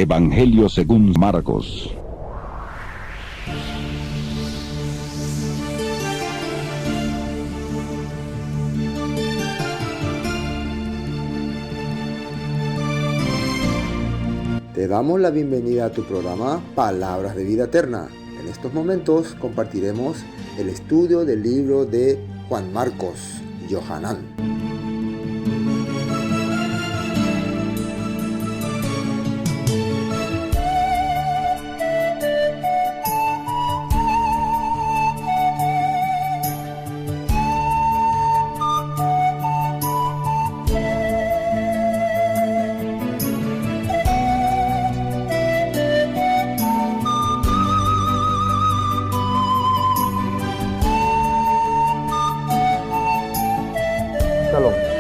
Evangelio según Marcos. Te damos la bienvenida a tu programa Palabras de Vida Eterna. En estos momentos compartiremos el estudio del libro de Juan Marcos, Yohanan.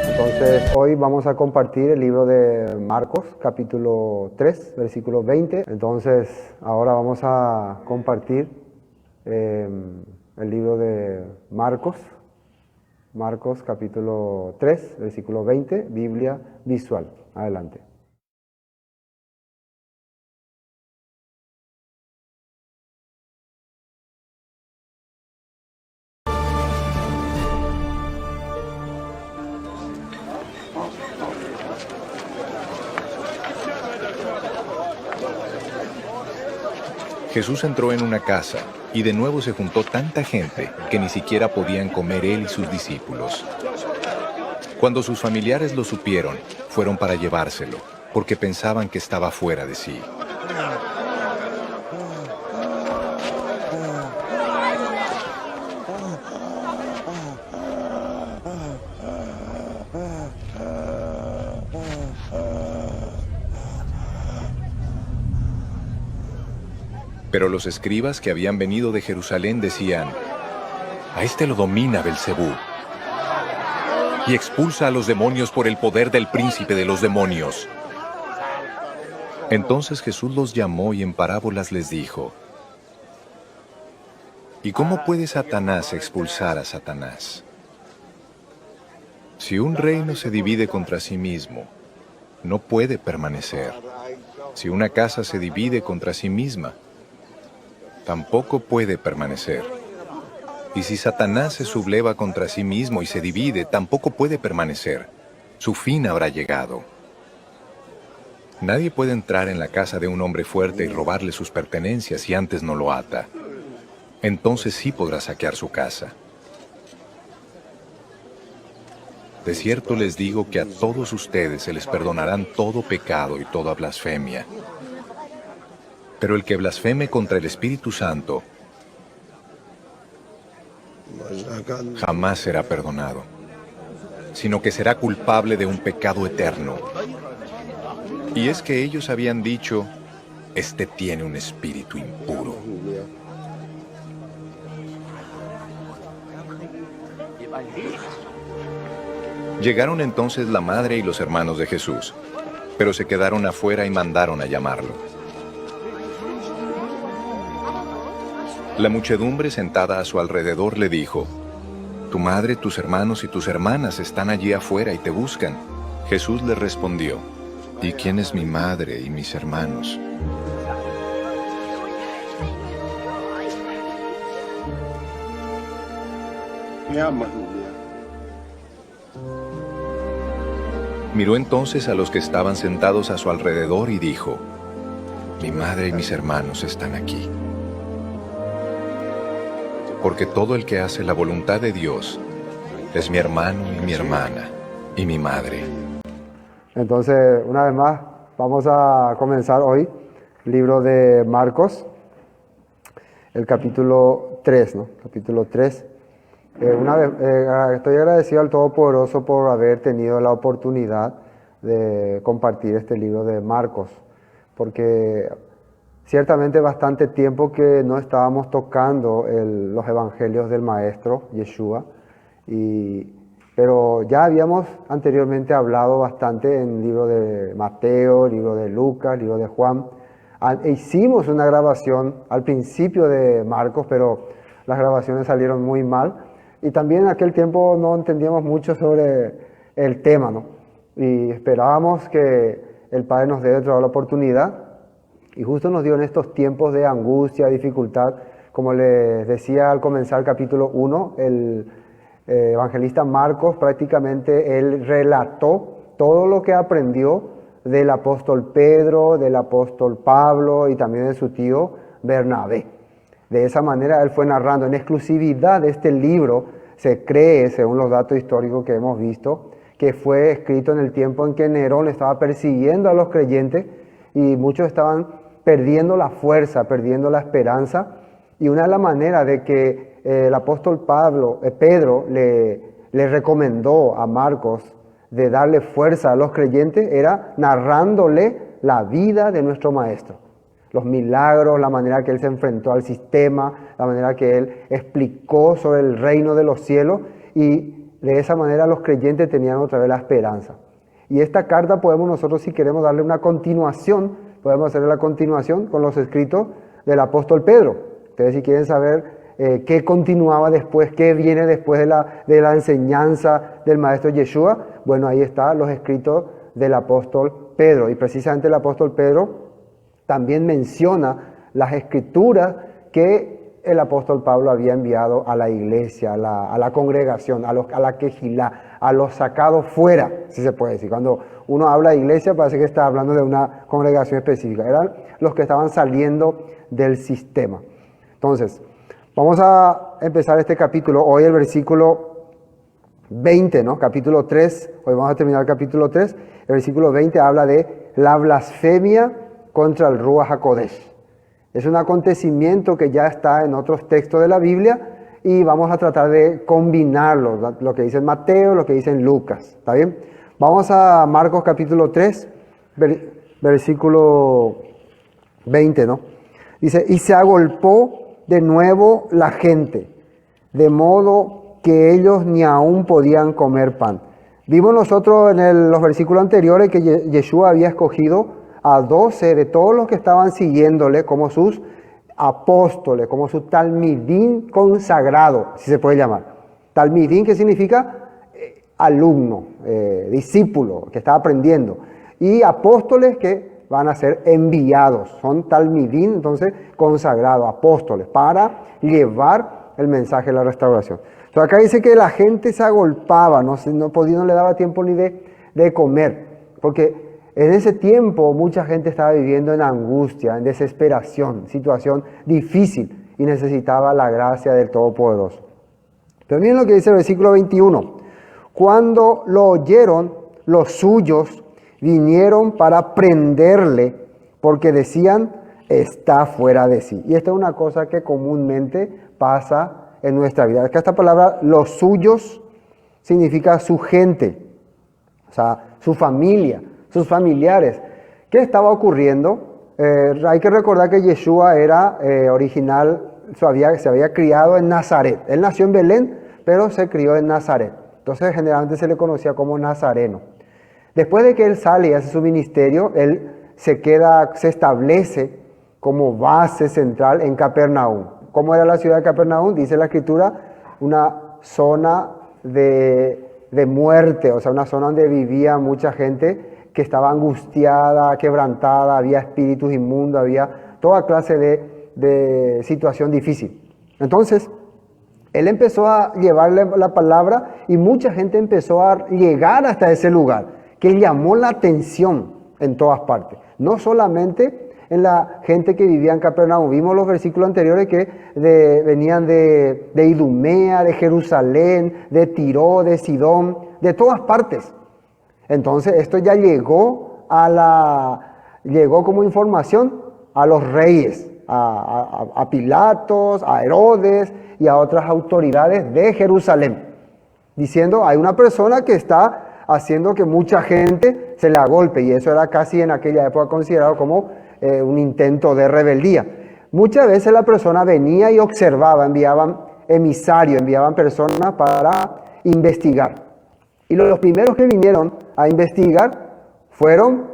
Entonces, hoy vamos a compartir el libro de Marcos, capítulo 3, versículo 20. Entonces, ahora vamos a compartir el libro de Marcos, capítulo 3, versículo 20, Biblia visual. Adelante. Jesús entró en una casa, y de nuevo se juntó tanta gente que ni siquiera podían comer él y sus discípulos. Cuando sus familiares lo supieron, fueron para llevárselo, porque pensaban que estaba fuera de sí. Pero los escribas que habían venido de Jerusalén decían: «A este lo domina Belcebú, y expulsa a los demonios por el poder del príncipe de los demonios». Entonces Jesús los llamó y en parábolas les dijo: «¿Y cómo puede Satanás expulsar a Satanás? Si un reino se divide contra sí mismo, no puede permanecer. Si una casa se divide contra sí misma, tampoco puede permanecer. Y si Satanás se subleva contra sí mismo y se divide, tampoco puede permanecer. Su fin habrá llegado. Nadie puede entrar en la casa de un hombre fuerte y robarle sus pertenencias si antes no lo ata. Entonces sí podrá saquear su casa. De cierto les digo que a todos ustedes se les perdonarán todo pecado y toda blasfemia. Pero el que blasfeme contra el Espíritu Santo jamás será perdonado, sino que será culpable de un pecado eterno». Y es que ellos habían dicho: «Este tiene un espíritu impuro». Llegaron entonces la madre y los hermanos de Jesús, pero se quedaron afuera y mandaron a llamarlo. La muchedumbre sentada a su alrededor le dijo: «Tu madre, tus hermanos y tus hermanas están allí afuera y te buscan». Jesús les respondió: «¿Y quién es mi madre y mis hermanos?». Miró entonces a los que estaban sentados a su alrededor y dijo: «Mi madre y mis hermanos están aquí. Porque todo el que hace la voluntad de Dios es mi hermano y mi hermana y mi madre». Entonces, una vez más, vamos a comenzar hoy el libro de Marcos, el capítulo 3, ¿no? Capítulo 3. Estoy agradecido al Todopoderoso por haber tenido la oportunidad de compartir este libro de Marcos, porque ciertamente bastante tiempo que no estábamos tocando los evangelios del Maestro, Yeshua, pero ya habíamos anteriormente hablado bastante en el libro de Mateo, el libro de Lucas, el libro de Juan. Hicimos una grabación al principio de Marcos, pero las grabaciones salieron muy mal. Y también en aquel tiempo no entendíamos mucho sobre el tema, ¿no? Y esperábamos que el Padre nos dé otra la oportunidad Y justo nos dio en estos tiempos de angustia, dificultad, como les decía al comenzar el capítulo 1, el evangelista Marcos prácticamente él relató todo lo que aprendió del apóstol Pedro, del apóstol Pablo y también de su tío Bernabé. De esa manera él fue narrando en exclusividad de este libro. Se cree, según los datos históricos que hemos visto, que fue escrito en el tiempo en que Nerón estaba persiguiendo a los creyentes y muchos estaban perdiendo la fuerza, perdiendo la esperanza. Y una de las maneras de que el apóstol Pedro le recomendó a Marcos de darle fuerza a los creyentes era narrándole la vida de nuestro maestro. Los milagros, la manera que él se enfrentó al sistema, la manera que él explicó sobre el reino de los cielos, y de esa manera los creyentes tenían otra vez la esperanza. Y esta carta podemos nosotros, si queremos darle una continuación, podemos hacerle la continuación con los escritos del apóstol Pedro. Ustedes si quieren saber qué continuaba después, qué viene después de la enseñanza del maestro Yeshua, bueno, ahí están los escritos del apóstol Pedro. Y precisamente el apóstol Pedro también menciona las escrituras que el apóstol Pablo había enviado a la iglesia, a la congregación, a la quejilá, a los sacados fuera, si se puede decir. Cuando uno habla de iglesia parece que está hablando de una congregación específica. Eran los que estaban saliendo del sistema. Entonces, vamos a empezar este capítulo. Hoy el versículo 20, ¿no? Capítulo 3. Hoy vamos a terminar el capítulo 3. El versículo 20 habla de la blasfemia contra el Ruach HaKodesh. Es un acontecimiento que ya está en otros textos de la Biblia y vamos a tratar de combinarlo, lo que dice Mateo, lo que dice Lucas. ¿Está bien? Vamos a Marcos capítulo 3, versículo 20, ¿no? Dice, y se agolpó de nuevo la gente, de modo que ellos ni aún podían comer pan. Vimos nosotros en los versículos anteriores que Yeshua había escogido a 12 de todos los que estaban siguiéndole como sus apóstoles, como su talmidín consagrado, si se puede llamar. Talmidín, que significa alumno, discípulo, que está aprendiendo. Y apóstoles que van a ser enviados, son talmidín, entonces consagrados, apóstoles, para llevar el mensaje de la restauración. Entonces acá dice que la gente se agolpaba, no le daba tiempo ni de comer, porque en ese tiempo mucha gente estaba viviendo en angustia, en desesperación, situación difícil y necesitaba la gracia del Todopoderoso. Pero miren lo que dice el versículo 21. Cuando lo oyeron, los suyos vinieron para prenderle porque decían, está fuera de sí. Y esta es una cosa que comúnmente pasa en nuestra vida. Acá esta palabra, los suyos, significa su gente, o sea, su familia, sus familiares. ¿Qué estaba ocurriendo? Hay que recordar que Yeshua era original, se había criado en Nazaret. Él nació en Belén, pero se crió en Nazaret. Entonces generalmente se le conocía como nazareno. Después de que él sale y hace su ministerio, él se establece como base central en Capernaum. ¿Cómo era la ciudad de Capernaum? Dice la Escritura, una zona de muerte, o sea, una zona donde vivía mucha gente que estaba angustiada, quebrantada, había espíritus inmundos, había toda clase de situación difícil. Entonces, él empezó a llevarle la palabra y mucha gente empezó a llegar hasta ese lugar, que llamó la atención en todas partes. No solamente en la gente que vivía en Capernaum. Vimos los versículos anteriores que venían de Idumea, de Jerusalén, de Tiro, de Sidón, de todas partes. Entonces esto ya llegó como información a los reyes, a Pilatos, a Herodes y a otras autoridades de Jerusalén, diciendo, hay una persona que está haciendo que mucha gente se le agolpe, y eso era casi en aquella época considerado como un intento de rebeldía. Muchas veces la persona venía y observaba, enviaban emisarios, enviaban personas para investigar. Y los primeros que vinieron a investigar fueron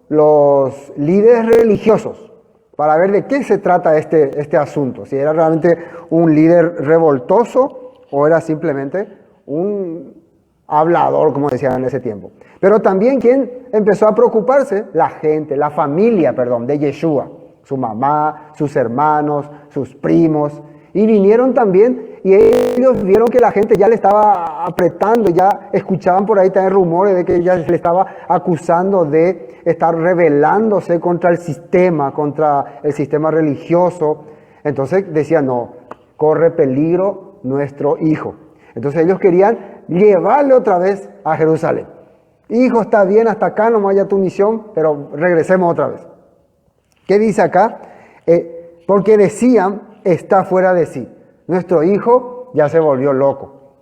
los líderes religiosos, para ver de qué se trata este asunto, si era realmente un líder revoltoso o era simplemente un hablador, como decían en ese tiempo. Pero también, ¿quién empezó a preocuparse? La gente, la familia, de Yeshua. su mamá, sus hermanos, sus primos, y vinieron también y ellos vieron que la gente ya le estaba apretando, ya escuchaban por ahí también rumores de que ya se le estaba acusando de estar rebelándose contra el sistema religioso. Entonces decían, no, corre peligro nuestro hijo. Entonces ellos querían llevarle otra vez a Jerusalén. Hijo, está bien, hasta acá no vaya tu misión, pero regresemos otra vez. ¿Qué dice acá? Porque decían, está fuera de sí. Nuestro hijo ya se volvió loco.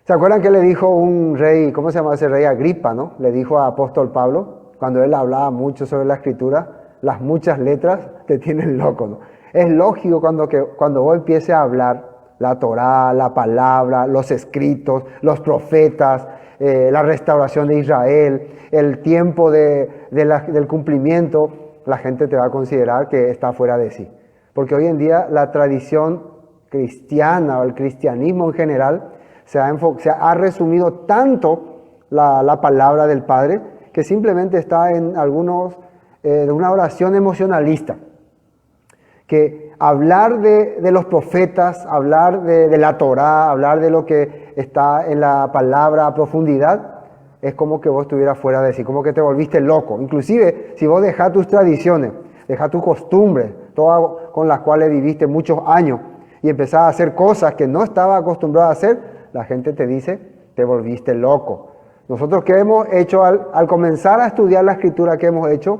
¿Se acuerdan que le dijo un rey, cómo se llama ese rey? Agripa, ¿no? Le dijo a apóstol Pablo, cuando él hablaba mucho sobre la escritura, las muchas letras te tienen loco, ¿no? Es lógico cuando vos empieces a hablar la Torá, la palabra, los escritos, los profetas, la restauración de Israel, el tiempo del cumplimiento, la gente te va a considerar que está fuera de sí. Porque hoy en día la tradición cristiana o el cristianismo en general se ha resumido tanto la palabra del Padre que simplemente está en de una oración emocionalista. Que hablar de los profetas, hablar de la Torá, hablar de lo que está en la palabra a profundidad, es como que vos estuvieras fuera de sí, como que te volviste loco. Inclusive, si vos dejás tus tradiciones, dejás tus costumbres, todas con las cuales viviste muchos años, y empezás a hacer cosas que no estabas acostumbrado a hacer, la gente te dice, te volviste loco. Nosotros, ¿qué hemos hecho al comenzar a estudiar la Escritura? ¿Qué hemos hecho?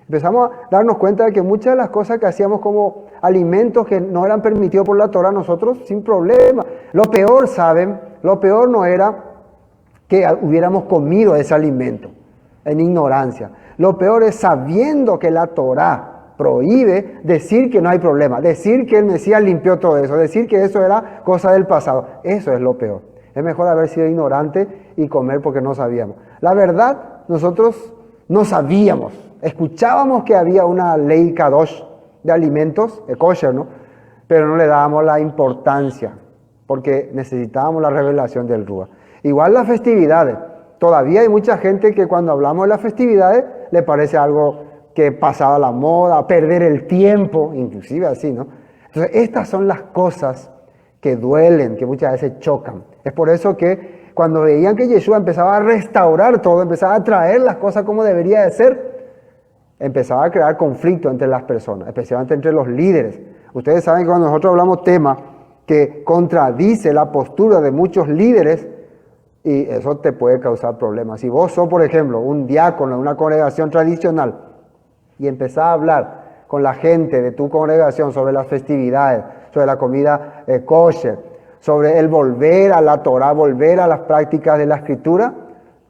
Empezamos a darnos cuenta de que muchas de las cosas que hacíamos como alimentos que no eran permitidos por la Torá, nosotros sin problema. Lo peor, ¿saben? Lo peor no era que hubiéramos comido ese alimento en ignorancia. Lo peor es sabiendo que la Torá prohíbe decir que no hay problema, decir que el Mesías limpió todo eso, decir que eso era cosa del pasado. Eso es lo peor. Es mejor haber sido ignorante y comer porque no sabíamos. La verdad, nosotros no sabíamos. Escuchábamos que había una ley kadosh de alimentos, kosher, ¿no? Pero no le dábamos la importancia porque necesitábamos la revelación del Rúa. Igual las festividades. Todavía hay mucha gente que cuando hablamos de las festividades le parece algo que pasaba la moda, perder el tiempo, inclusive así, ¿no? Entonces estas son las cosas que duelen, que muchas veces chocan. Es por eso que cuando veían que Yeshua empezaba a restaurar todo, empezaba a traer las cosas como debería de ser, empezaba a crear conflicto entre las personas, especialmente entre los líderes. Ustedes saben que cuando nosotros hablamos tema que contradice la postura de muchos líderes, y eso te puede causar problemas. Si vos sos, por ejemplo, un diácono de una congregación tradicional y empezás a hablar con la gente de tu congregación sobre las festividades, sobre la comida kosher, sobre el volver a la Torá, volver a las prácticas de la Escritura,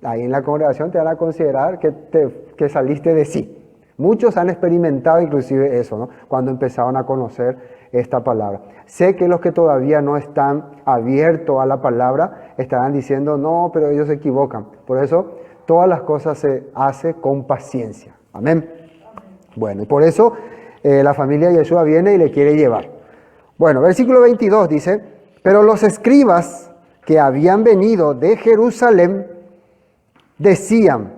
ahí en la congregación te van a considerar que saliste de sí. Muchos han experimentado inclusive eso, ¿no? Cuando empezaron a conocer esta palabra. Sé que los que todavía no están abiertos a la palabra estarán diciendo, no, pero ellos se equivocan. Por eso, todas las cosas se hacen con paciencia. Amén. Bueno, y por eso la familia de Yeshua viene y le quiere llevar. Bueno, versículo 22 dice, pero los escribas que habían venido de Jerusalén decían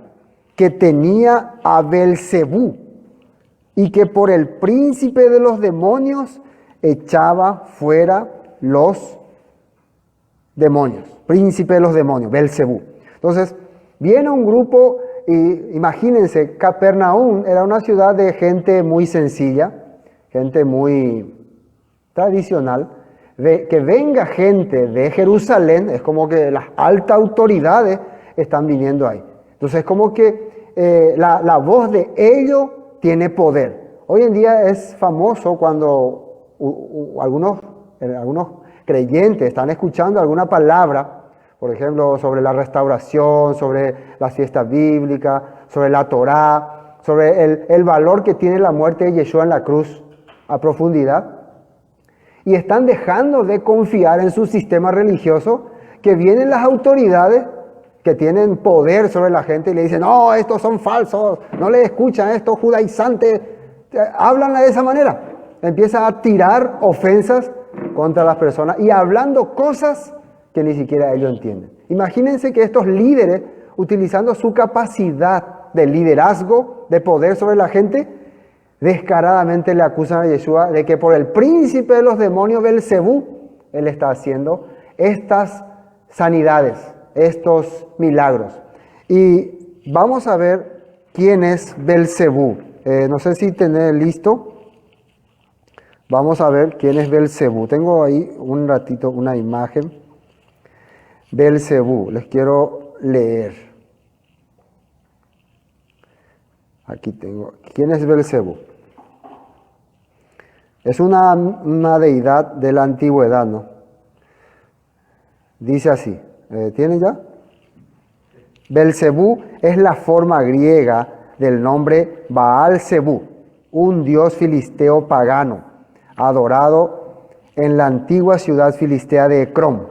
que tenía a Belcebú y que por el príncipe de los demonios echaba fuera los demonios. Príncipe de los demonios, Belcebú. Entonces, viene un grupo, y imagínense, Capernaum era una ciudad de gente muy sencilla, gente muy tradicional. Que venga gente de Jerusalén, es como que las altas autoridades están viniendo ahí. Entonces es como que la voz de ellos tiene poder. Hoy en día es famoso cuando algunos creyentes están escuchando alguna palabra, por ejemplo, sobre la restauración, sobre la fiesta bíblica, sobre la Torá, sobre el valor que tiene la muerte de Yeshua en la cruz a profundidad. Y están dejando de confiar en su sistema religioso, que vienen las autoridades que tienen poder sobre la gente y le dicen, no, estos son falsos, no les escuchan, estos judaizantes, hablan de esa manera. Empiezan a tirar ofensas contra las personas y hablando cosas que ni siquiera ellos entienden. Imagínense que estos líderes, utilizando su capacidad de liderazgo, de poder sobre la gente, descaradamente le acusan a Yeshua de que por el príncipe de los demonios Belcebú, él está haciendo estas sanidades, estos milagros. Y vamos a ver quién es Belcebú. No sé si tenés listo. Vamos a ver quién es Belcebú. Tengo ahí un ratito una imagen. Belcebú, les quiero leer. Aquí tengo. ¿Quién es Belcebú? Es una deidad de la antigüedad, ¿no? Dice así. ¿Tienen ya? Belcebú es la forma griega del nombre Baal-Zebú, un dios filisteo pagano, adorado en la antigua ciudad filistea de Ecrón,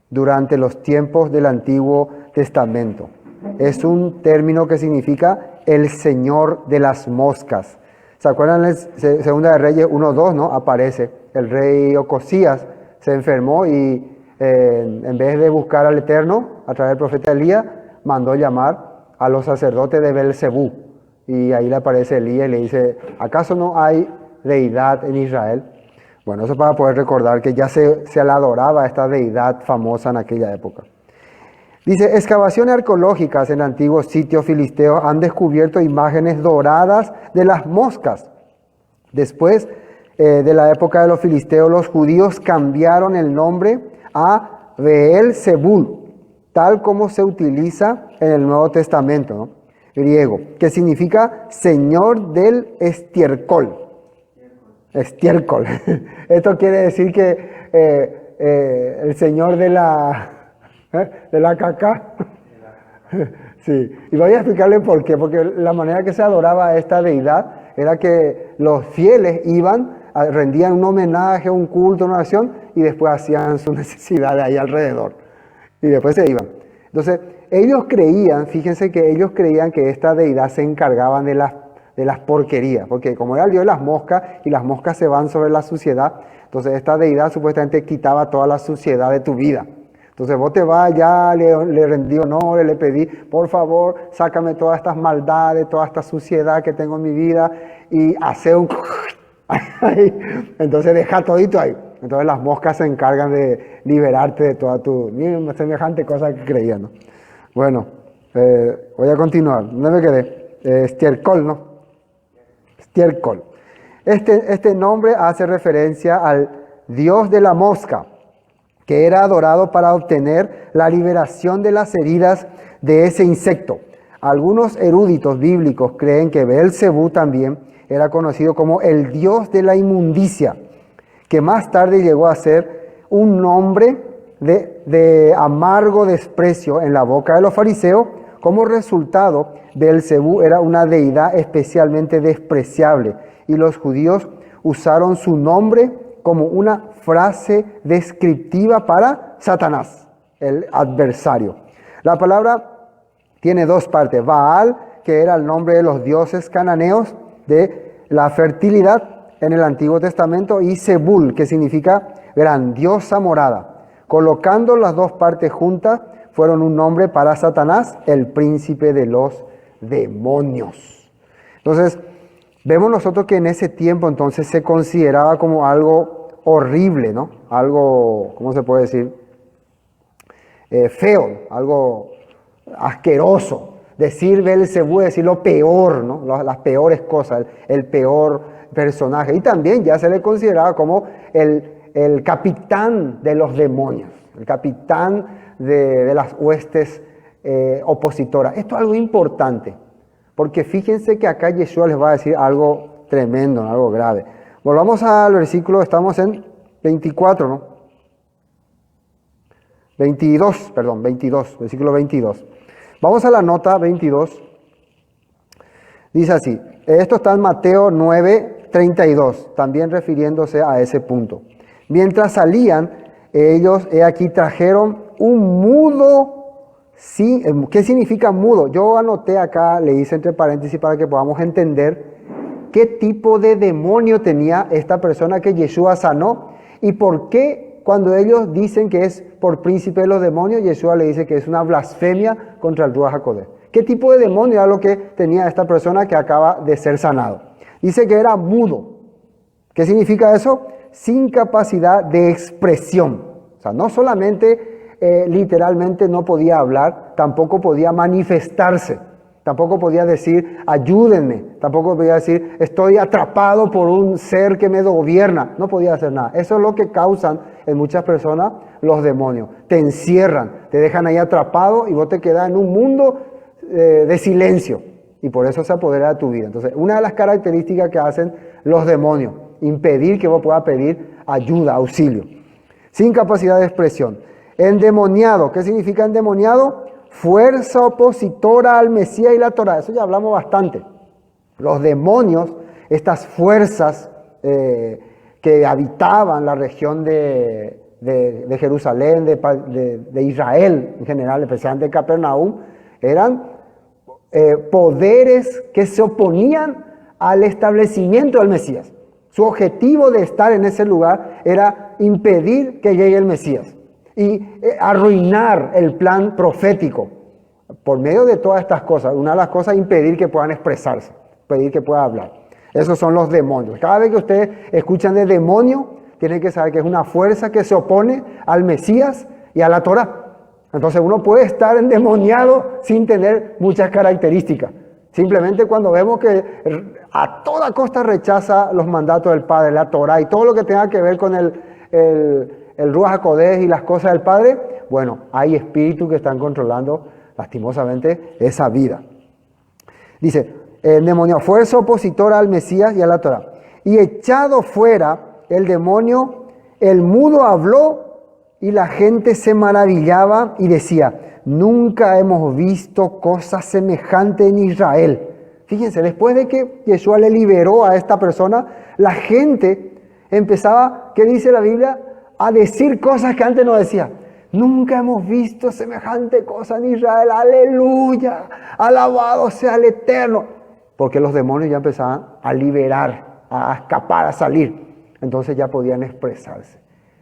durante los tiempos del Antiguo Testamento. Es un término que significa el Señor de las moscas. ¿Se acuerdan en Segunda de Reyes 1:2, no? Aparece, el rey Ocosías se enfermó y en vez de buscar al Eterno, a través del profeta Elías, mandó llamar a los sacerdotes de Belcebú. Y ahí le aparece Elías y le dice, ¿acaso no hay deidad en Israel? Bueno, eso para poder recordar que ya se le adoraba a esta deidad famosa en aquella época. Dice, excavaciones arqueológicas en antiguos sitios filisteos han descubierto imágenes doradas de las moscas. Después de la época de los filisteos, los judíos cambiaron el nombre a Beelzebul, tal como se utiliza en el Nuevo Testamento, ¿no? Griego, que significa Señor del estiércol. Estiércol. Esto quiere decir que el Señor de la caca. Sí, y voy a explicarle por qué, porque la manera que se adoraba a esta deidad era que los fieles iban, rendían un homenaje, un culto, una oración, y después hacían su necesidad de ahí alrededor. Y después se iban. Entonces, ellos creían, fíjense que ellos creían que esta deidad se encargaban de las porquerías, porque como era el dios de las moscas, y las moscas se van sobre la suciedad, entonces esta deidad supuestamente quitaba toda la suciedad de tu vida. Entonces vos te vas, ya le rendí honores, le pedí, por favor, sácame todas estas maldades, toda esta suciedad que tengo en mi vida, y hace un... Entonces deja todito ahí. Entonces las moscas se encargan de liberarte de toda tu semejante cosa que creían, ¿no? Bueno, voy a continuar. ¿Dónde me quedé? Estiércol, ¿no? Estiércol. Este nombre hace referencia al dios de la mosca, que era adorado para obtener la liberación de las heridas de ese insecto. Algunos eruditos bíblicos creen que Beelzebú también era conocido como el dios de la inmundicia, que más tarde llegó a ser un nombre de amargo desprecio en la boca de los fariseos. Como resultado, Beelzebú era una deidad especialmente despreciable y los judíos usaron su nombre como una frase descriptiva para Satanás, el adversario. La palabra tiene dos partes. Baal, que era el nombre de los dioses cananeos de la fertilidad en el Antiguo Testamento, y Zebul, que significa grandiosa morada. Colocando las dos partes juntas, fueron un nombre para Satanás, el príncipe de los demonios. Entonces, vemos nosotros que en ese tiempo entonces se consideraba como algo horrible, ¿no? Algo, ¿cómo se puede decir? Feo, algo asqueroso. Decir Beelzebú es decir lo peor, ¿no? Las peores cosas, el peor personaje. Y también ya se le consideraba como el capitán de los demonios, el capitán de las huestes opositoras. Esto es algo importante, porque fíjense que acá Yeshua les va a decir algo tremendo, algo grave. Volvamos al versículo, estamos en 24, ¿no? 22, versículo 22. Vamos a la nota 22. Dice así, esto está en Mateo 9:32, también refiriéndose a ese punto. Mientras salían, ellos, aquí trajeron un mudo. Sí, ¿qué significa mudo? Yo anoté acá, le hice entre paréntesis para que podamos entender qué tipo de demonio tenía esta persona que Yeshua sanó y por qué cuando ellos dicen que es por príncipe de los demonios, Yeshua le dice que es una blasfemia contra el Ruach HaKodesh. ¿Qué tipo de demonio era lo que tenía esta persona que acaba de ser sanado? Dice que era mudo. ¿Qué significa eso? Sin capacidad de expresión. O sea, no solamente literalmente no podía hablar, tampoco podía manifestarse. Tampoco podía decir, ayúdenme. Tampoco podía decir, estoy atrapado por un ser que me gobierna. No podía hacer nada. Eso es lo que causan en muchas personas los demonios. Te encierran, te dejan ahí atrapado y vos te quedás en un mundo de silencio. Y por eso se apodera de tu vida. Entonces, una de las características que hacen los demonios, impedir que vos puedas pedir ayuda, auxilio. Sin capacidad de expresión. Endemoniado. ¿Qué significa endemoniado? Fuerza opositora al Mesías y la Torá. Eso ya hablamos bastante. Los demonios, estas fuerzas que habitaban la región de Jerusalén, de Israel en general, especialmente de Capernaum, eran poderes que se oponían al establecimiento del Mesías. Su objetivo de estar en ese lugar era impedir que llegue el Mesías y arruinar el plan profético. Por medio de todas estas cosas, una de las cosas es impedir que puedan expresarse, impedir que puedan hablar. Esos son los demonios. Cada vez que ustedes escuchan de demonio, tienen que saber que es una fuerza que se opone al Mesías y a la Torá. Entonces uno puede estar endemoniado sin tener muchas características. Simplemente cuando vemos que a toda costa rechaza los mandatos del Padre, la Torá y todo lo que tenga que ver con el Ruach HaKodesh y las cosas del Padre, bueno, hay espíritus que están controlando lastimosamente esa vida. Dice, el demonio, fuerza opositora al Mesías y a la Torá. Y echado fuera el demonio, el mudo habló y la gente se maravillaba y decía, nunca hemos visto cosa semejante en Israel. Fíjense, después de que Yeshua le liberó a esta persona, la gente empezaba, ¿qué dice la Biblia? A decir cosas que antes no decía. Nunca hemos visto semejante cosa en Israel. Aleluya, alabado sea el Eterno. Porque los demonios ya empezaban a liberar, a escapar, a salir. Entonces ya podían expresarse.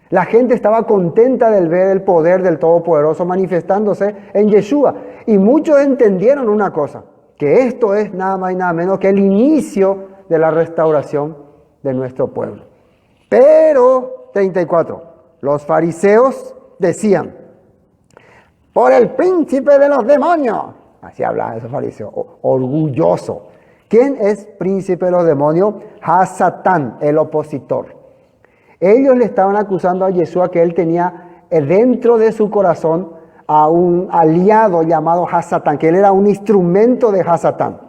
La gente estaba contenta de ver el poder del Todopoderoso manifestándose en Yeshua. Y muchos entendieron una cosa, que esto es nada más y nada menos que el inicio de la restauración de nuestro pueblo. Pero, 34, los fariseos decían, por el príncipe de los demonios. Así hablaban esos fariseos, orgulloso. ¿Quién es príncipe de los demonios? Hasatán, el opositor. Ellos le estaban acusando a Yeshua que él tenía dentro de su corazón a un aliado llamado Hasatán, que él era un instrumento de Hasatán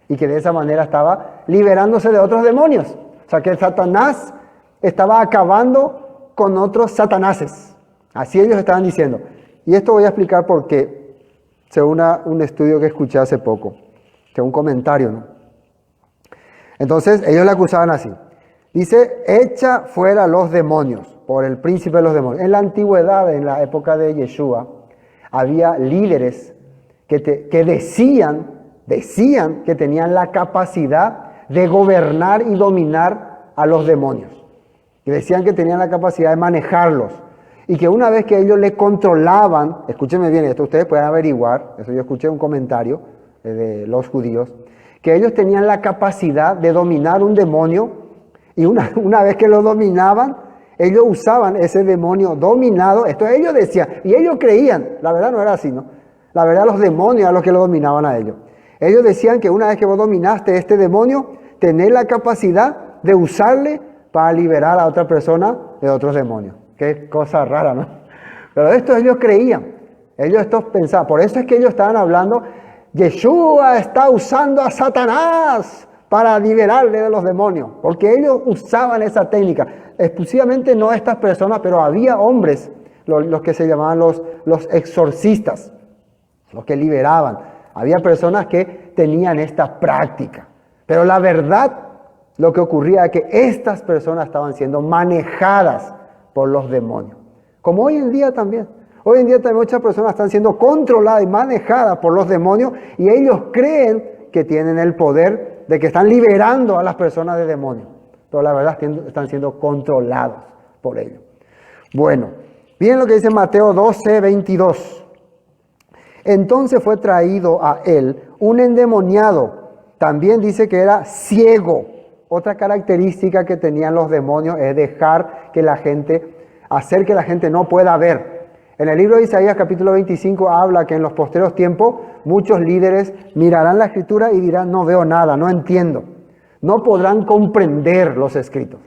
y que de esa manera estaba liberándose de otros demonios. O sea que Satanás estaba acabando con otros satanases. Así ellos estaban diciendo. Y esto voy a explicar por qué, según un estudio que escuché hace poco, que es un comentario, ¿no? Entonces ellos le acusaban así. Dice, echa fuera los demonios, por el príncipe de los demonios. En la antigüedad, en la época de Yeshua, había líderes que decían que tenían la capacidad de gobernar y dominar a los demonios. Y decían que tenían la capacidad de manejarlos. Y que una vez que ellos le controlaban, escúchenme bien esto, ustedes pueden averiguar, eso yo escuché un comentario de los judíos, que ellos tenían la capacidad de dominar un demonio. Y una vez que lo dominaban, ellos usaban ese demonio dominado. Esto ellos decían, y ellos creían, la verdad no era así, ¿no? La verdad los demonios eran los que lo dominaban a ellos. Ellos decían que una vez que vos dominaste este demonio, tenés la capacidad de usarle para liberar a otra persona de otros demonios. Qué cosa rara, ¿no? Pero esto ellos creían, ellos pensaban. Por eso es que ellos estaban hablando, Yeshua está usando a Satanás para liberarle de los demonios, porque ellos usaban esa técnica, exclusivamente no estas personas, pero había hombres, los que se llamaban los exorcistas, los que liberaban, había personas que tenían esta práctica, pero la verdad, lo que ocurría es que estas personas estaban siendo manejadas por los demonios, como hoy en día también. Hoy en día también muchas personas están siendo controladas y manejadas por los demonios y ellos creen que tienen el poder de que están liberando a las personas de demonios, pero la verdad están siendo controlados por ellos. Bueno, miren lo que dice Mateo 12, 22. Entonces fue traído a él un endemoniado, también dice que era ciego, Otra característica que tenían los demonios es hacer que la gente no pueda ver. En el libro de Isaías capítulo 25 habla que en los posteros tiempos muchos líderes mirarán la escritura y dirán, no veo nada, no entiendo. No podrán comprender los escritos.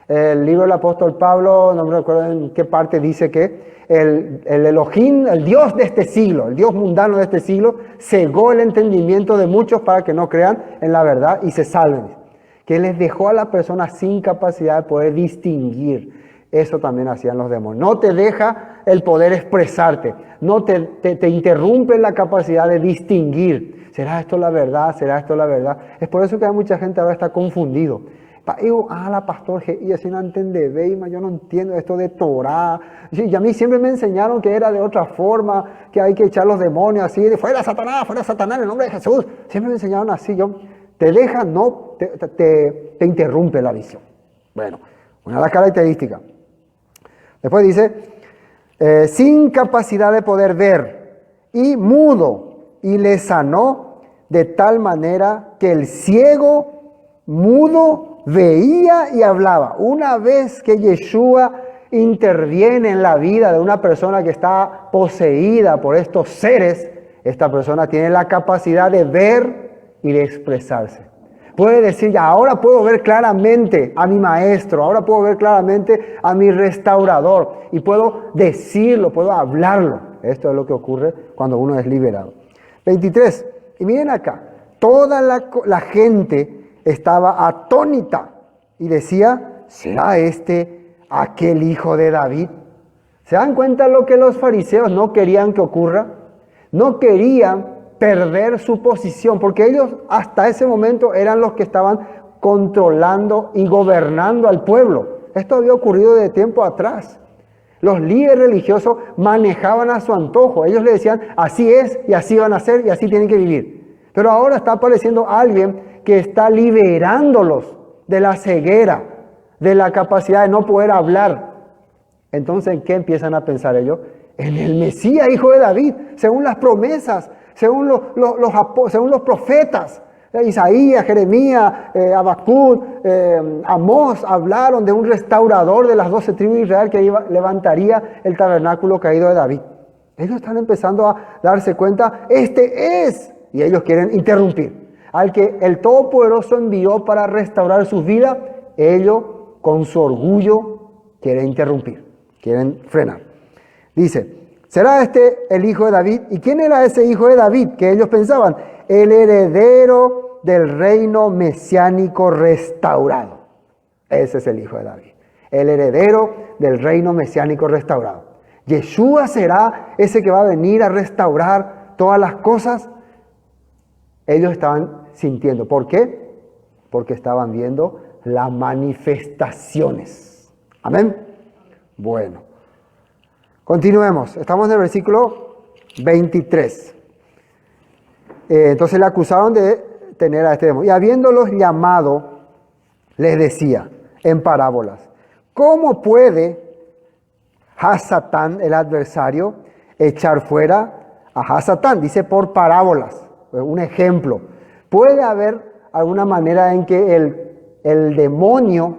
El libro del apóstol Pablo, no me recuerdo en qué parte, dice que el Elohim, el Dios de este siglo, el Dios mundano de este siglo, cegó el entendimiento de muchos para que no crean en la verdad y se salven. Que les dejó a la persona sin capacidad de poder distinguir. Eso también hacían los demonios. No te deja el poder expresarte, no te interrumpe la capacidad de distinguir. ¿Será esto la verdad? ¿Será esto la verdad? Es por eso que hay mucha gente ahora está confundido. La pastor, y así no entiende, veima, yo no entiendo esto de Torah. Y a mí siempre me enseñaron que era de otra forma, que hay que echar los demonios así, de fuera Satanás, en el nombre de Jesús. Siempre me enseñaron así, te deja, no, te interrumpe la visión. Bueno, una de las características. Después dice, sin capacidad de poder ver y mudo, y le sanó de tal manera que el ciego mudo veía y hablaba. Una vez que Yeshua interviene en la vida de una persona que está poseída por estos seres, esta persona tiene la capacidad de ver y de expresarse. Puede decir, ya, ahora puedo ver claramente a mi maestro, ahora puedo ver claramente a mi restaurador y puedo decirlo, puedo hablarlo. Esto es lo que ocurre cuando uno es liberado. 23. Y miren acá, toda la gente estaba atónita y decía, ¿será este aquel hijo de David? ¿Se dan cuenta lo que los fariseos no querían que ocurra? No querían perder su posición, porque ellos hasta ese momento eran los que estaban controlando y gobernando al pueblo. Esto había ocurrido de tiempo atrás. Los líderes religiosos manejaban a su antojo. Ellos le decían, así es, y así van a ser, y así tienen que vivir. Pero ahora está apareciendo alguien que está liberándolos de la ceguera, de la capacidad de no poder hablar. Entonces, ¿en qué empiezan a pensar ellos? En el Mesías, hijo de David, según las promesas, según los profetas. Isaías, Jeremías, Habacuc, Amós hablaron de un restaurador de las 12 tribus de Israel que levantaría el tabernáculo caído de David. Ellos están empezando a darse cuenta, este es, y ellos quieren interrumpir. Al que el Todopoderoso envió para restaurar sus vidas, ellos con su orgullo quieren interrumpir, quieren frenar. Dice, ¿será este el hijo de David? ¿Y quién era ese hijo de David que ellos pensaban? El heredero del reino mesiánico restaurado. Ese es el hijo de David. El heredero del reino mesiánico restaurado. ¿Yeshua será ese que va a venir a restaurar todas las cosas? Ellos estaban sintiendo. ¿Por qué? Porque estaban viendo las manifestaciones. Amén. Bueno. Continuemos. Estamos en el versículo 23. Entonces le acusaron de tener a este demonio. Y habiéndolos llamado, les decía en parábolas, ¿cómo puede Hasatán, el adversario, echar fuera a Hasatán? Dice por parábolas. Un ejemplo. ¿Puede haber alguna manera en que el demonio,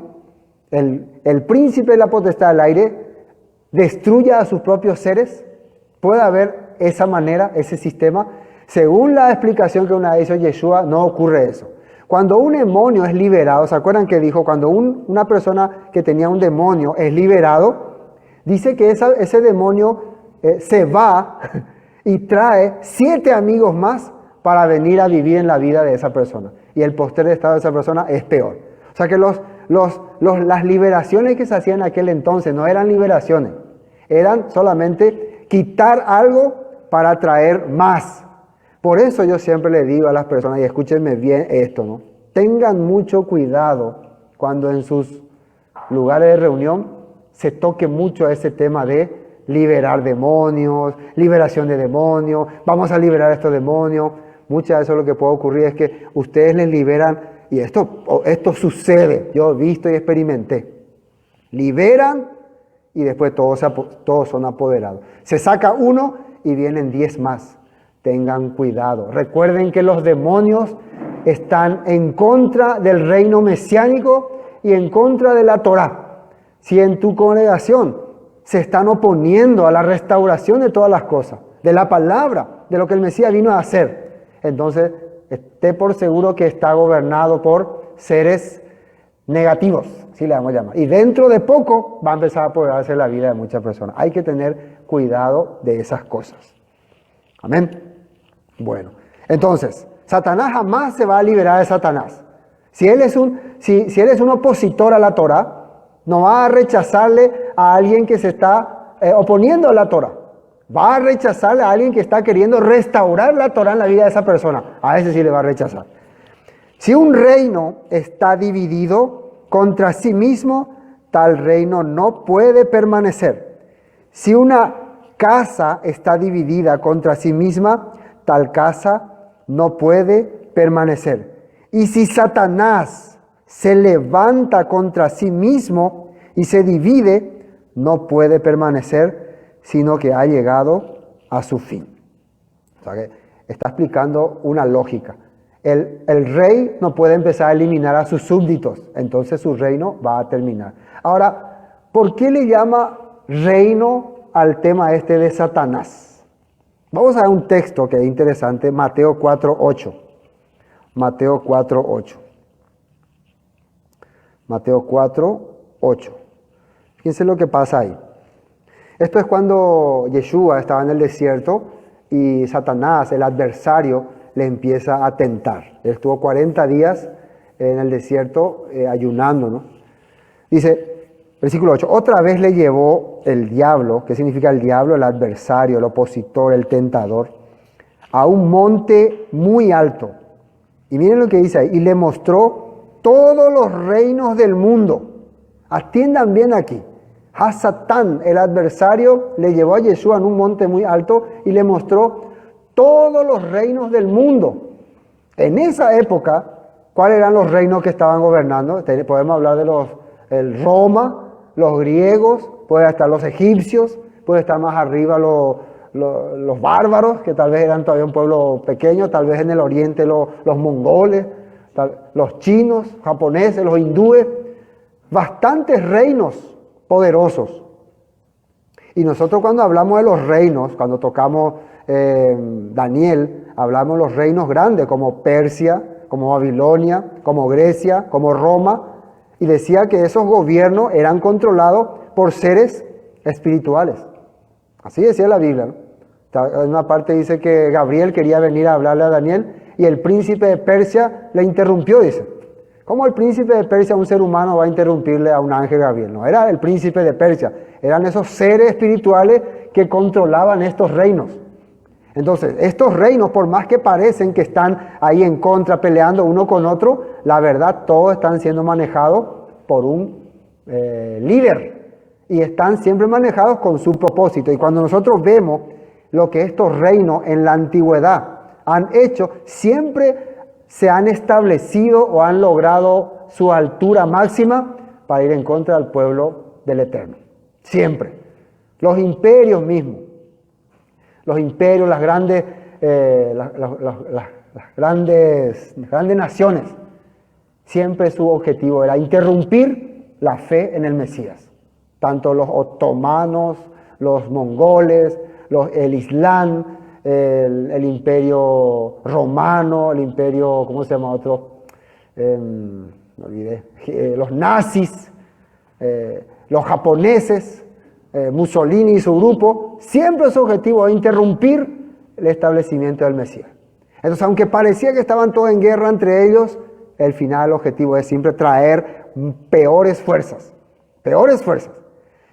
el príncipe de la potestad del aire, destruya a sus propios seres? ¿Puede haber esa manera, ese sistema? Según la explicación que una vez hizo Yeshua, no ocurre eso. Cuando un demonio es liberado, ¿se acuerdan que dijo? Cuando una persona que tenía un demonio es liberado, dice que ese demonio se va y trae 7 amigos más para venir a vivir en la vida de esa persona. Y el posterior estado de esa persona es peor. O sea que las liberaciones que se hacían en aquel entonces no eran liberaciones. Eran solamente quitar algo para traer más. Por eso yo siempre le digo a las personas, y escúchenme bien esto, ¿no? Tengan mucho cuidado cuando en sus lugares de reunión se toque mucho ese tema de liberar demonios, liberación de demonios, vamos a liberar a estos demonios. Muchas veces lo que puede ocurrir es que ustedes les liberan, y esto sucede, yo he visto y experimenté. Liberan y después todos son apoderados. Se saca uno y vienen 10 más. tengan cuidado. Recuerden que los demonios están en contra del reino mesiánico y en contra de la Torá. Si en tu congregación se están oponiendo a la restauración de todas las cosas, de la palabra, de lo que el Mesías vino a hacer, entonces esté por seguro que está gobernado por seres negativos, así le vamos a llamar. Y dentro de poco va a empezar a apoderarse la vida de muchas personas. Hay que tener cuidado de esas cosas. Amén. Bueno, entonces, Satanás jamás se va a liberar de Satanás. Si él es un opositor a la Torá, no va a rechazarle a alguien que se está oponiendo a la Torá. Va a rechazarle a alguien que está queriendo restaurar la Torá en la vida de esa persona. A ese sí le va a rechazar. Si un reino está dividido contra sí mismo, tal reino no puede permanecer. Si una casa está dividida contra sí misma, tal casa no puede permanecer. Y si Satanás se levanta contra sí mismo y se divide, no puede permanecer, sino que ha llegado a su fin. O sea que está explicando una lógica. El rey no puede empezar a eliminar a sus súbditos, entonces su reino va a terminar. Ahora, ¿por qué le llama reino al tema este de Satanás? Vamos a ver un texto que es interesante, Mateo 4:8. Mateo 4:8. Mateo 4:8. Fíjense lo que pasa ahí. Esto es cuando Yeshua estaba en el desierto y Satanás, el adversario, le empieza a tentar. Él estuvo 40 días en el desierto ayunando, ¿no? Dice, versículo 8, otra vez le llevó el diablo, ¿qué significa el diablo? El adversario, el opositor, el tentador, a un monte muy alto. Y miren lo que dice ahí, y le mostró todos los reinos del mundo. Atiendan bien aquí. A Satán, el adversario, le llevó a Yeshua en un monte muy alto y le mostró todos los reinos del mundo. En esa época, ¿cuáles eran los reinos que estaban gobernando? Podemos hablar de el Roma, los griegos, puede estar los egipcios, puede estar más arriba los bárbaros, que tal vez eran todavía un pueblo pequeño, tal vez en el oriente los mongoles, los chinos, japoneses, los hindúes, bastantes reinos poderosos. Y nosotros cuando hablamos de los reinos, cuando tocamos Daniel, hablamos de los reinos grandes como Persia, como Babilonia, como Grecia, como Roma, y decía que esos gobiernos eran controlados por seres espirituales. Así decía la Biblia, ¿no? En una parte dice que Gabriel quería venir a hablarle a Daniel y el príncipe de Persia le interrumpió, dice. ¿Cómo el príncipe de Persia, un ser humano, va a interrumpirle a un ángel Gabriel? No era el príncipe de Persia, eran esos seres espirituales que controlaban estos reinos. Entonces, estos reinos, por más que parecen que están ahí en contra, peleando uno con otro, la verdad, todos están siendo manejados por un líder. Y están siempre manejados con su propósito. Y cuando nosotros vemos lo que estos reinos en la antigüedad han hecho, siempre se han establecido o han logrado su altura máxima para ir en contra del pueblo del Eterno. Siempre. Los imperios mismos. Los imperios, las grandes naciones, siempre su objetivo era interrumpir la fe en el Mesías. Tanto los otomanos, los mongoles, el Islam, el imperio romano, el imperio, ¿cómo se llama otro? Me olvidé. Los nazis, los japoneses, Mussolini y su grupo, siempre su objetivo es interrumpir el establecimiento del Mesías. Entonces, aunque parecía que estaban todos en guerra entre ellos, el final, el objetivo es siempre traer peores fuerzas.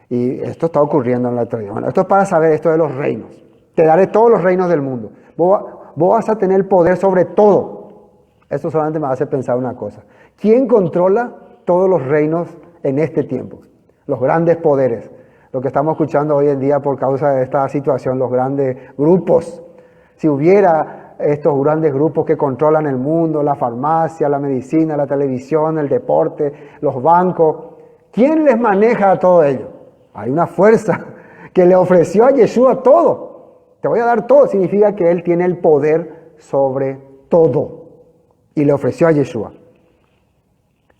Y esto está ocurriendo en la actualidad. Bueno, esto es para saber esto de los reinos. Te daré todos los reinos del mundo. Vos vas a tener poder sobre todo. Esto solamente me hace pensar una cosa. ¿Quién controla todos los reinos en este tiempo? Los grandes poderes. Lo que estamos escuchando hoy en día por causa de esta situación, los grandes grupos. Si hubiera estos grandes grupos que controlan el mundo, la farmacia, la medicina, la televisión, el deporte, los bancos, ¿quién les maneja a todo ello? Hay una fuerza que le ofreció a Yeshua todo. Te voy a dar todo. Significa que Él tiene el poder sobre todo. Y le ofreció a Yeshua.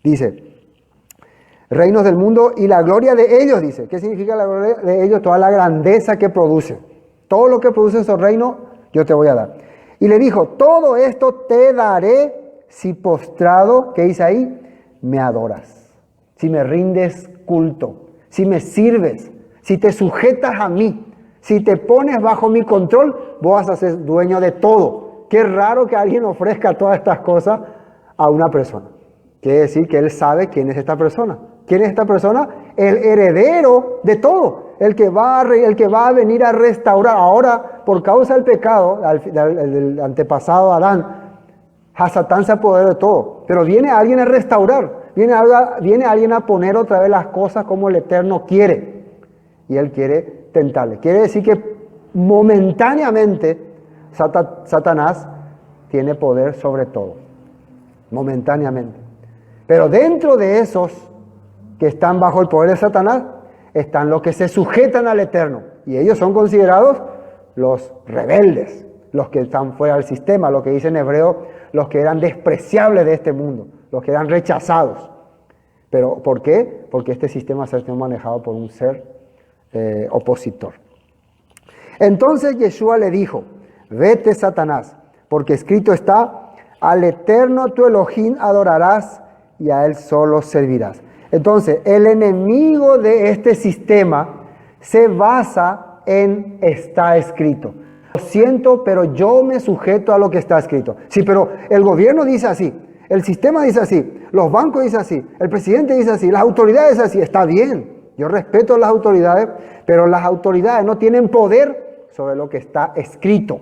Dice, reinos del mundo y la gloria de ellos, dice. ¿Qué significa la gloria de ellos? Toda la grandeza que producen. Todo lo que produce esos reinos, yo te voy a dar. Y le dijo, todo esto te daré si postrado, ¿qué dice ahí? Me adoras. Si me rindes culto. Si me sirves. Si te sujetas a mí. Si te pones bajo mi control, vos vas a ser dueño de todo. Qué raro que alguien ofrezca todas estas cosas a una persona. Quiere decir que él sabe quién es esta persona. ¿Quién es esta persona? El heredero de todo. El que va a venir a restaurar. Ahora, por causa del pecado del antepasado Adán, Hasatán se apoderó de todo. Pero viene alguien a restaurar. Viene alguien a poner otra vez las cosas como el Eterno quiere. Y él quiere tentarle. Quiere decir que momentáneamente Satanás tiene poder sobre todo. Momentáneamente. Pero dentro de esos que están bajo el poder de Satanás, están los que se sujetan al Eterno. Y ellos son considerados los rebeldes, los que están fuera del sistema, lo que dice en hebreo, los que eran despreciables de este mundo, los que eran rechazados. ¿Pero por qué? Porque este sistema se ha manejado por un ser opositor. Entonces Yeshua le dijo, vete Satanás, porque escrito está, al Eterno tu Elohim adorarás y a Él solo servirás. Entonces, el enemigo de este sistema se basa en está escrito. Lo siento, pero yo me sujeto a lo que está escrito. Sí, pero el gobierno dice así, el sistema dice así, los bancos dicen así, el presidente dice así, las autoridades dicen así. Está bien, yo respeto a las autoridades, pero las autoridades no tienen poder sobre lo que está escrito.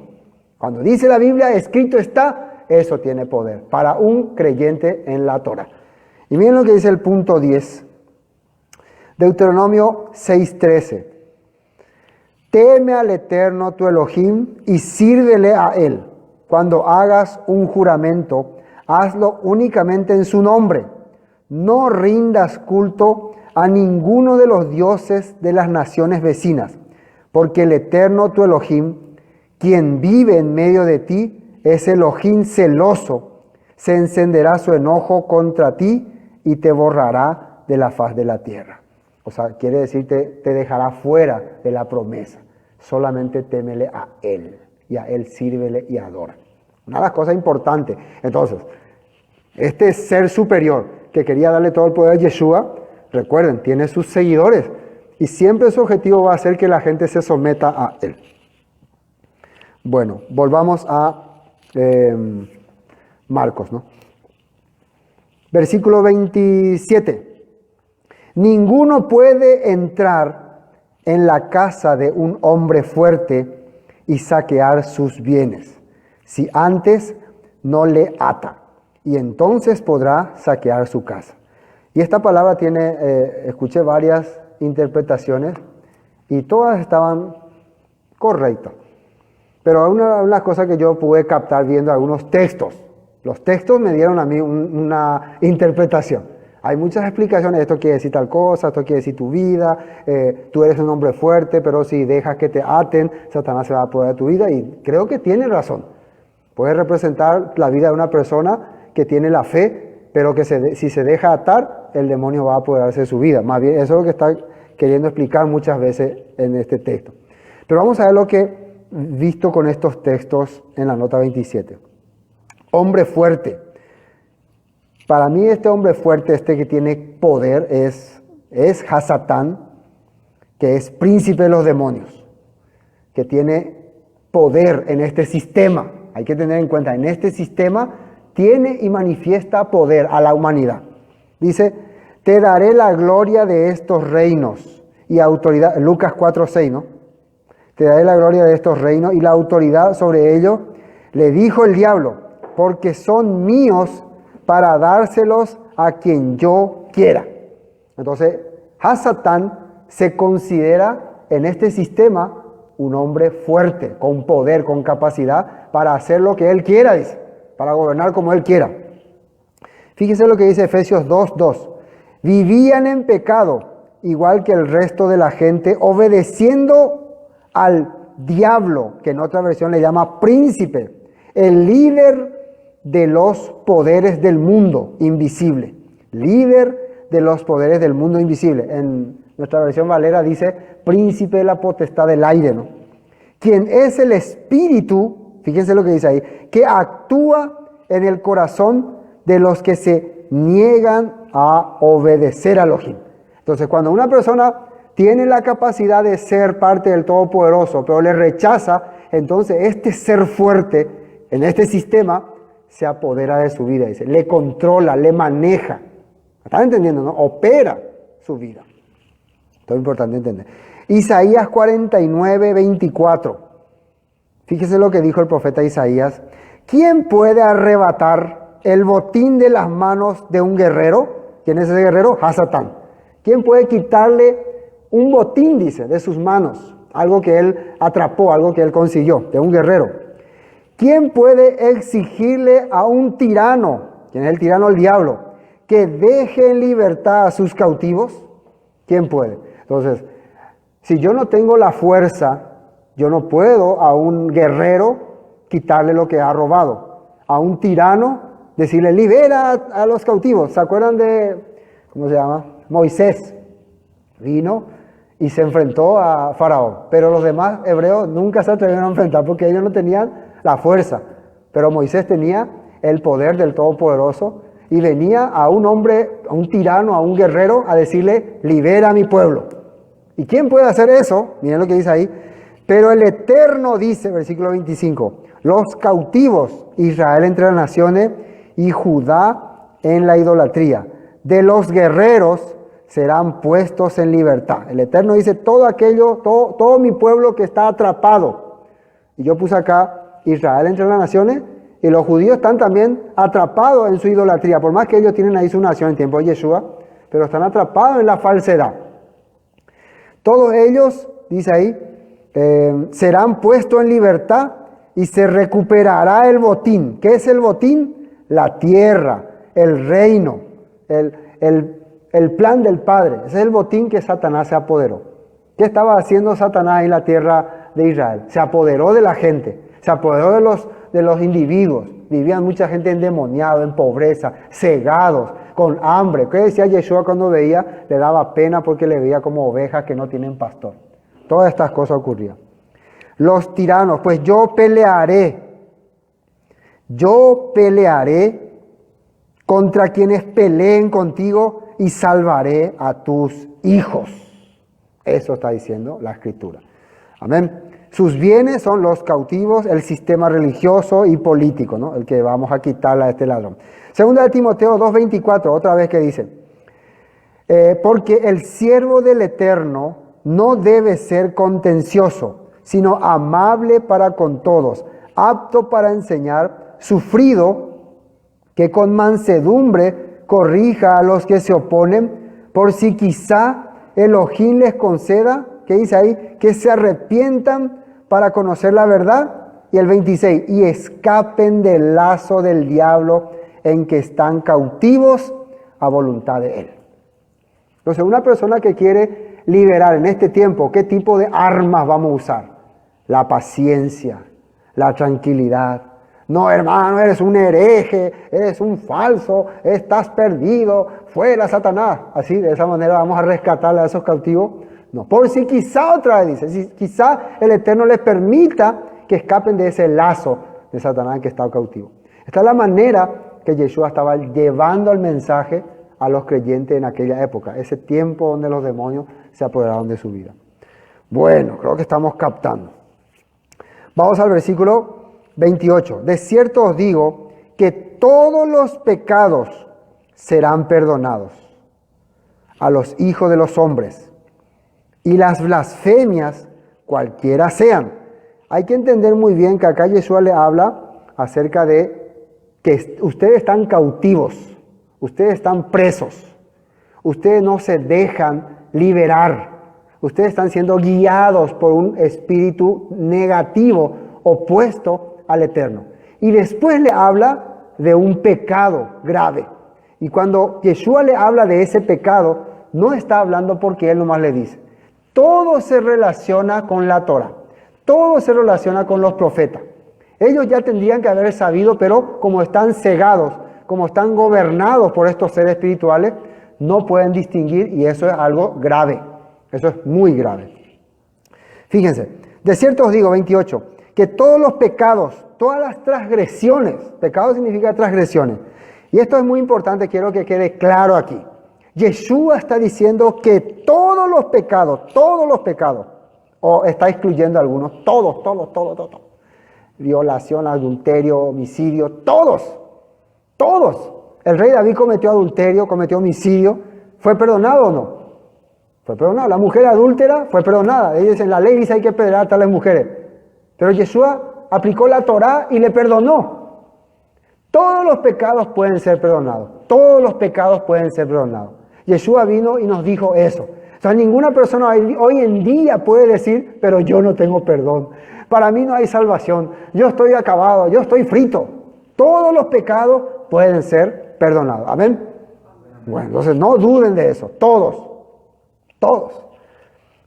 Cuando dice la Biblia, escrito está, eso tiene poder para un creyente en la Torah. Y miren lo que dice el punto 10. Deuteronomio 6:13. Teme al Eterno tu Elohim y sírvele a Él. Cuando hagas un juramento, hazlo únicamente en su nombre. No rindas culto a ninguno de los dioses de las naciones vecinas, porque el Eterno tu Elohim, quien vive en medio de ti, es Elohim celoso. Se encenderá su enojo contra ti y te borrará de la faz de la tierra. O sea, quiere decir te dejará fuera de la promesa. Solamente témele a Él. Y a Él sírvele y adora. Una de las cosas importantes. Entonces, este ser superior que quería darle todo el poder a Yeshua, recuerden, tiene sus seguidores. Y siempre su objetivo va a ser que la gente se someta a Él. Bueno, volvamos a Marcos, ¿no? Versículo 27. Ninguno puede entrar en la casa de un hombre fuerte y saquear sus bienes, si antes no le ata, y entonces podrá saquear su casa. Y esta palabra tiene, escuché varias interpretaciones y todas estaban correctas. Pero una cosa que yo pude captar viendo algunos textos. Los textos me dieron a mí una interpretación. Hay muchas explicaciones. Esto quiere decir tal cosa, esto quiere decir tu vida. Tú eres un hombre fuerte, pero si dejas que te aten, Satanás se va a apoderar de tu vida. Y creo que tiene razón. Puede representar la vida de una persona que tiene la fe, pero que si se deja atar, el demonio va a apoderarse de su vida. Más bien, eso es lo que está queriendo explicar muchas veces en este texto. Pero vamos a ver lo que visto con estos textos en la nota 27. Hombre fuerte. Para mí este hombre fuerte, este que tiene poder, es Hasatán, que es príncipe de los demonios, que tiene poder en este sistema. Hay que tener en cuenta, en este sistema tiene y manifiesta poder a la humanidad. Dice, te daré la gloria de estos reinos y autoridad, Lucas 4:6, ¿no? Te daré la gloria de estos reinos y la autoridad sobre ellos. Le dijo el diablo, porque son míos para dárselos a quien yo quiera. Entonces, Hasatán se considera en este sistema un hombre fuerte, con poder, con capacidad para hacer lo que él quiera, dice, para gobernar como él quiera. Fíjese lo que dice Efesios 2:2. Vivían en pecado, igual que el resto de la gente, obedeciendo al diablo, que en otra versión le llama príncipe, el líder de los poderes del mundo invisible. Líder de los poderes del mundo invisible. En nuestra versión Valera dice príncipe de la potestad del aire, ¿no? Quien es el espíritu, fíjense lo que dice ahí, que actúa en el corazón de los que se niegan a obedecer a Elohim. Entonces, cuando una persona tiene la capacidad de ser parte del Todopoderoso, pero le rechaza, entonces este ser fuerte en este sistema se apodera de su vida, dice, le controla, le maneja. ¿Están entendiendo, no? Opera su vida. Esto es importante entender. Isaías 49, 24. Fíjese lo que dijo el profeta Isaías. ¿Quién puede arrebatar el botín de las manos de un guerrero? ¿Quién es ese guerrero? Hasatán. ¿Quién puede quitarle un botín, dice, de sus manos? Algo que él atrapó, algo que él consiguió, de un guerrero. ¿Quién puede exigirle a un tirano? ¿Quién es el tirano? El diablo. Que deje en libertad a sus cautivos. ¿Quién puede? Entonces, si yo no tengo la fuerza, yo no puedo a un guerrero quitarle lo que ha robado. A un tirano decirle, libera a los cautivos. ¿Se acuerdan de, cómo se llama? Moisés. Vino y se enfrentó a Faraón. Pero los demás hebreos nunca se atrevieron a enfrentar porque ellos no tenían la fuerza. Pero Moisés tenía el poder del Todopoderoso y venía a un hombre, a un tirano, a un guerrero, a decirle, libera a mi pueblo. ¿Y quién puede hacer eso? Miren lo que dice ahí. Pero el Eterno dice, versículo 25, los cautivos, Israel entre las naciones y Judá en la idolatría. De los guerreros serán puestos en libertad. El Eterno dice, todo aquello, todo mi pueblo que está atrapado. Y yo puse acá, Israel entre las naciones, y los judíos están también atrapados en su idolatría, por más que ellos tienen ahí su nación en tiempo de Yeshua, pero están atrapados en la falsedad. Todos ellos, dice ahí, serán puestos en libertad y se recuperará el botín. ¿Qué es el botín? La tierra, el reino, el plan del Padre. Ese es el botín que Satanás se apoderó. ¿Qué estaba haciendo Satanás en la tierra de Israel? Se apoderó de la gente, se apoderó de los individuos. Vivían mucha gente endemoniada, en pobreza, cegados, con hambre. ¿Qué decía Yeshua cuando veía? Le daba pena porque le veía como ovejas que no tienen pastor. Todas estas cosas ocurrían. Los tiranos, pues yo pelearé contra quienes peleen contigo y salvaré a tus hijos. Eso está diciendo la Escritura. Amén. Sus bienes son los cautivos, el sistema religioso y político, ¿no? El que vamos a quitarle a este ladrón. Segunda de Timoteo 2:24, otra vez que dice, porque el siervo del Eterno no debe ser contencioso, sino amable para con todos, apto para enseñar, sufrido, que con mansedumbre corrija a los que se oponen, por si quizá Elohim les conceda, ¿qué dice ahí? Que se arrepientan para conocer la verdad. Y el 26, y escapen del lazo del diablo en que están cautivos a voluntad de él. Entonces, una persona que quiere liberar en este tiempo, ¿qué tipo de armas vamos a usar? La paciencia, la tranquilidad. No, hermano, eres un hereje, eres un falso, estás perdido, fuera Satanás. Así, de esa manera vamos a rescatarle a esos cautivos. No, por si quizá otra vez dice, si quizá el Eterno les permita que escapen de ese lazo de Satanás que está cautivo. Esta es la manera que Yeshua estaba llevando el mensaje a los creyentes en aquella época, ese tiempo donde los demonios se apoderaron de su vida. Bueno, creo que estamos captando. Vamos al versículo 28. De cierto os digo que todos los pecados serán perdonados a los hijos de los hombres, y las blasfemias, cualquiera sean. Hay que entender muy bien que acá Yeshua le habla acerca de que ustedes están cautivos, ustedes están presos, ustedes no se dejan liberar, ustedes están siendo guiados por un espíritu negativo, opuesto al Eterno. Y después le habla de un pecado grave. Y cuando Yeshua le habla de ese pecado, no está hablando porque él nomás le dice. Todo se relaciona con la Torah. Todo se relaciona con los profetas. Ellos ya tendrían que haber sabido, pero como están cegados, como están gobernados por estos seres espirituales, no pueden distinguir, y eso es algo grave. Eso es muy grave. Fíjense, de cierto os digo, 28, que todos los pecados, todas las transgresiones, pecado significa transgresiones, y esto es muy importante, quiero que quede claro aquí. Yeshua está diciendo que todos los pecados, o está excluyendo algunos, todos. Violación, adulterio, homicidio, todos. El rey David cometió adulterio, cometió homicidio, ¿fue perdonado o no? Fue perdonado. La mujer adúltera fue perdonada. Ellos en la ley dice hay que apedrear a tales mujeres. Pero Yeshua aplicó la Torá y le perdonó. Todos los pecados pueden ser perdonados. Todos los pecados pueden ser perdonados. Yeshua vino y nos dijo eso. O sea, ninguna persona hoy en día puede decir, pero yo no tengo perdón. Para mí no hay salvación. Yo estoy acabado, yo estoy frito. Todos los pecados pueden ser perdonados. ¿Amén? Bueno, entonces no duden de eso. Todos.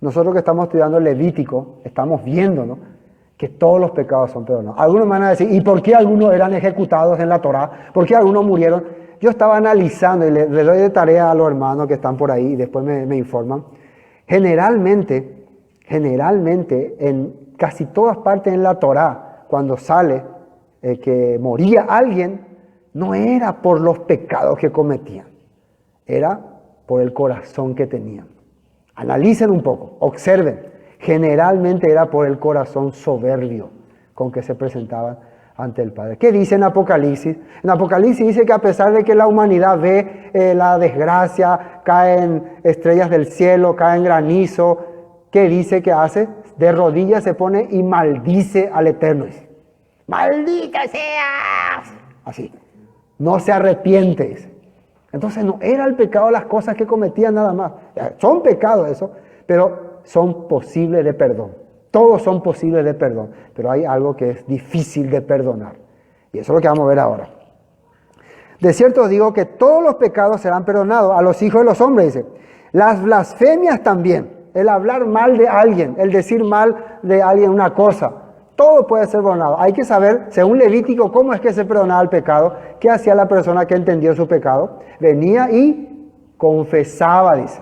Nosotros que estamos estudiando Levítico, estamos viendo, ¿no?, que todos los pecados son perdonados. Algunos me van a decir, ¿y por qué algunos eran ejecutados en la Torá? ¿Por qué algunos murieron? Yo estaba analizando y le doy de tarea a los hermanos que están por ahí y después me informan. Generalmente, en casi todas partes en la Torá, cuando sale que moría alguien, no era por los pecados que cometían, era por el corazón que tenían. Analicen un poco, observen. Generalmente era por el corazón soberbio con que se presentaban ante el Padre. ¿Qué dice en Apocalipsis? En Apocalipsis dice que a pesar de que la humanidad ve la desgracia, caen estrellas del cielo, caen granizo, ¿qué dice que hace? De rodillas se pone y maldice al Eterno. Dice, ¡maldita seas! Así. No se arrepiente. Dice. Entonces no era el pecado las cosas que cometían nada más. Son pecados eso, pero son posibles de perdón. Todos son posibles de perdón, pero hay algo que es difícil de perdonar. Y eso es lo que vamos a ver ahora. De cierto os digo que todos los pecados serán perdonados a los hijos de los hombres, dice. Las blasfemias también, el hablar mal de alguien, el decir mal de alguien una cosa, todo puede ser perdonado. Hay que saber, según Levítico, cómo es que se perdonaba el pecado, qué hacía la persona que entendió su pecado. Venía y confesaba, dice.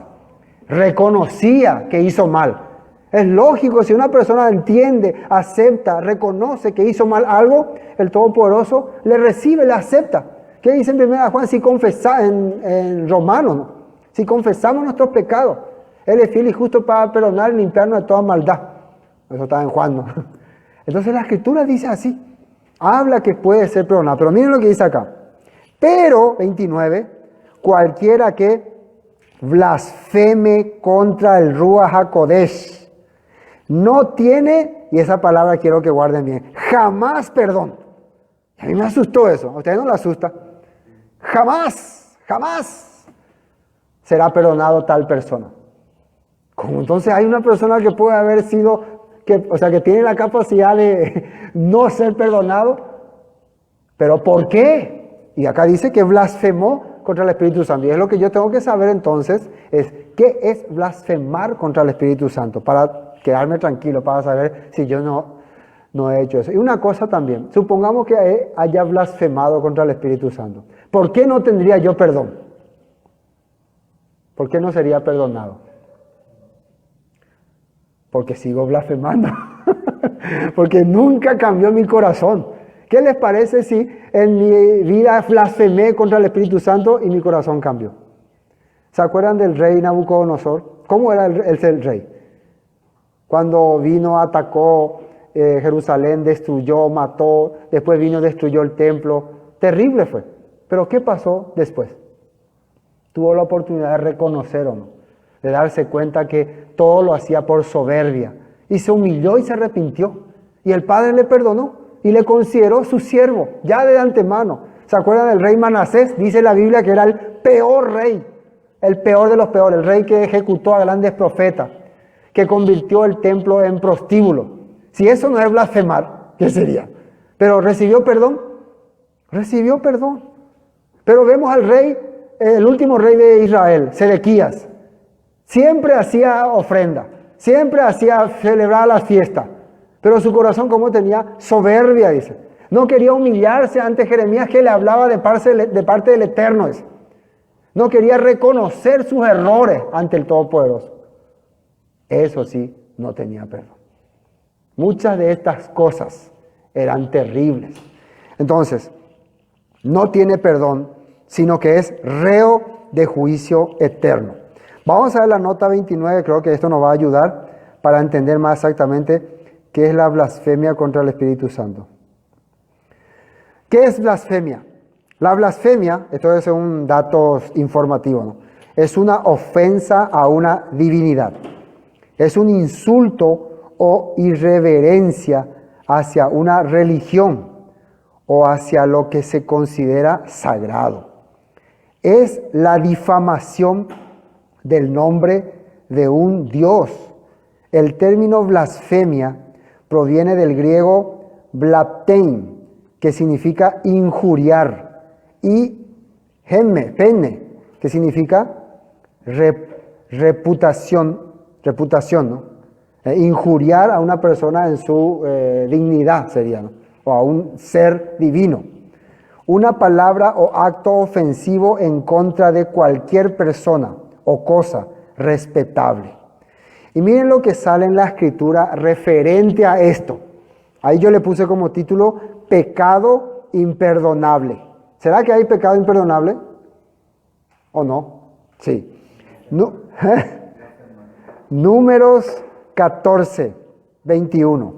Reconocía que hizo mal. Es lógico, si una persona entiende, acepta, reconoce que hizo mal algo, el Todopoderoso le recibe, le acepta. ¿Qué dice en 1 Juan? Si en Romanos, ¿no? Si confesamos nuestros pecados, Él es fiel y justo para perdonar y limpiarnos de toda maldad. Eso está en Juan, ¿no? Entonces la Escritura dice así, habla que puede ser perdonado. Pero miren lo que dice acá. Pero, 29, cualquiera que blasfeme contra el Ruach HaKodesh no tiene, y esa palabra quiero que guarden bien, jamás perdón. A mí me asustó eso, a ustedes no le asusta. Jamás será perdonado tal persona. Como entonces hay una persona que puede haber sido, que tiene la capacidad de no ser perdonado, pero ¿por qué? Y acá dice que blasfemó contra el Espíritu Santo. Y es lo que yo tengo que saber entonces, es qué es blasfemar contra el Espíritu Santo, para quedarme tranquilo, para saber si yo no he hecho eso. Y una cosa también, supongamos que haya blasfemado contra el Espíritu Santo. ¿Por qué no tendría yo perdón? ¿Por qué no sería perdonado? Porque sigo blasfemando. Porque nunca cambió mi corazón. ¿Qué les parece si en mi vida blasfemé contra el Espíritu Santo y mi corazón cambió? ¿Se acuerdan del rey Nabucodonosor? ¿Cómo era el rey? Cuando vino, atacó Jerusalén, destruyó, mató, después vino, destruyó el templo. Terrible fue. Pero ¿qué pasó después? Tuvo la oportunidad de reconocer o no, de darse cuenta que todo lo hacía por soberbia. Y se humilló y se arrepintió. Y el Padre le perdonó y le consideró su siervo, ya de antemano. ¿Se acuerdan del rey Manasés? Dice la Biblia que era el peor rey, el peor de los peores, el rey que ejecutó a grandes profetas, que convirtió el templo en prostíbulo. Si eso no es blasfemar, ¿qué sería? Pero ¿recibió perdón? Recibió perdón. Pero vemos al rey, el último rey de Israel, Sedequías. Siempre hacía ofrenda, siempre hacía celebrar las fiestas. Pero su corazón, como tenía soberbia, dice. No quería humillarse ante Jeremías, que le hablaba de parte del Eterno, dice. No quería reconocer sus errores ante el Todopoderoso. Eso sí, no tenía perdón. Muchas de estas cosas eran terribles. Entonces, no tiene perdón, sino que es reo de juicio eterno. Vamos a ver la nota 29, creo que esto nos va a ayudar para entender más exactamente qué es la blasfemia contra el Espíritu Santo. ¿Qué es blasfemia? La blasfemia, esto es un dato informativo, ¿no? Es una ofensa a una divinidad. Es un insulto o irreverencia hacia una religión o hacia lo que se considera sagrado. Es la difamación del nombre de un Dios. El término blasfemia proviene del griego blaspheme, que significa injuriar, y pene, que significa reputación, ¿no? Injuriar a una persona en su dignidad sería, ¿no? O a un ser divino. Una palabra o acto ofensivo en contra de cualquier persona o cosa respetable. Y miren lo que sale en la Escritura referente a esto. Ahí yo le puse como título, pecado imperdonable. ¿Será que hay pecado imperdonable? ¿O no? Sí. Números 14, 21.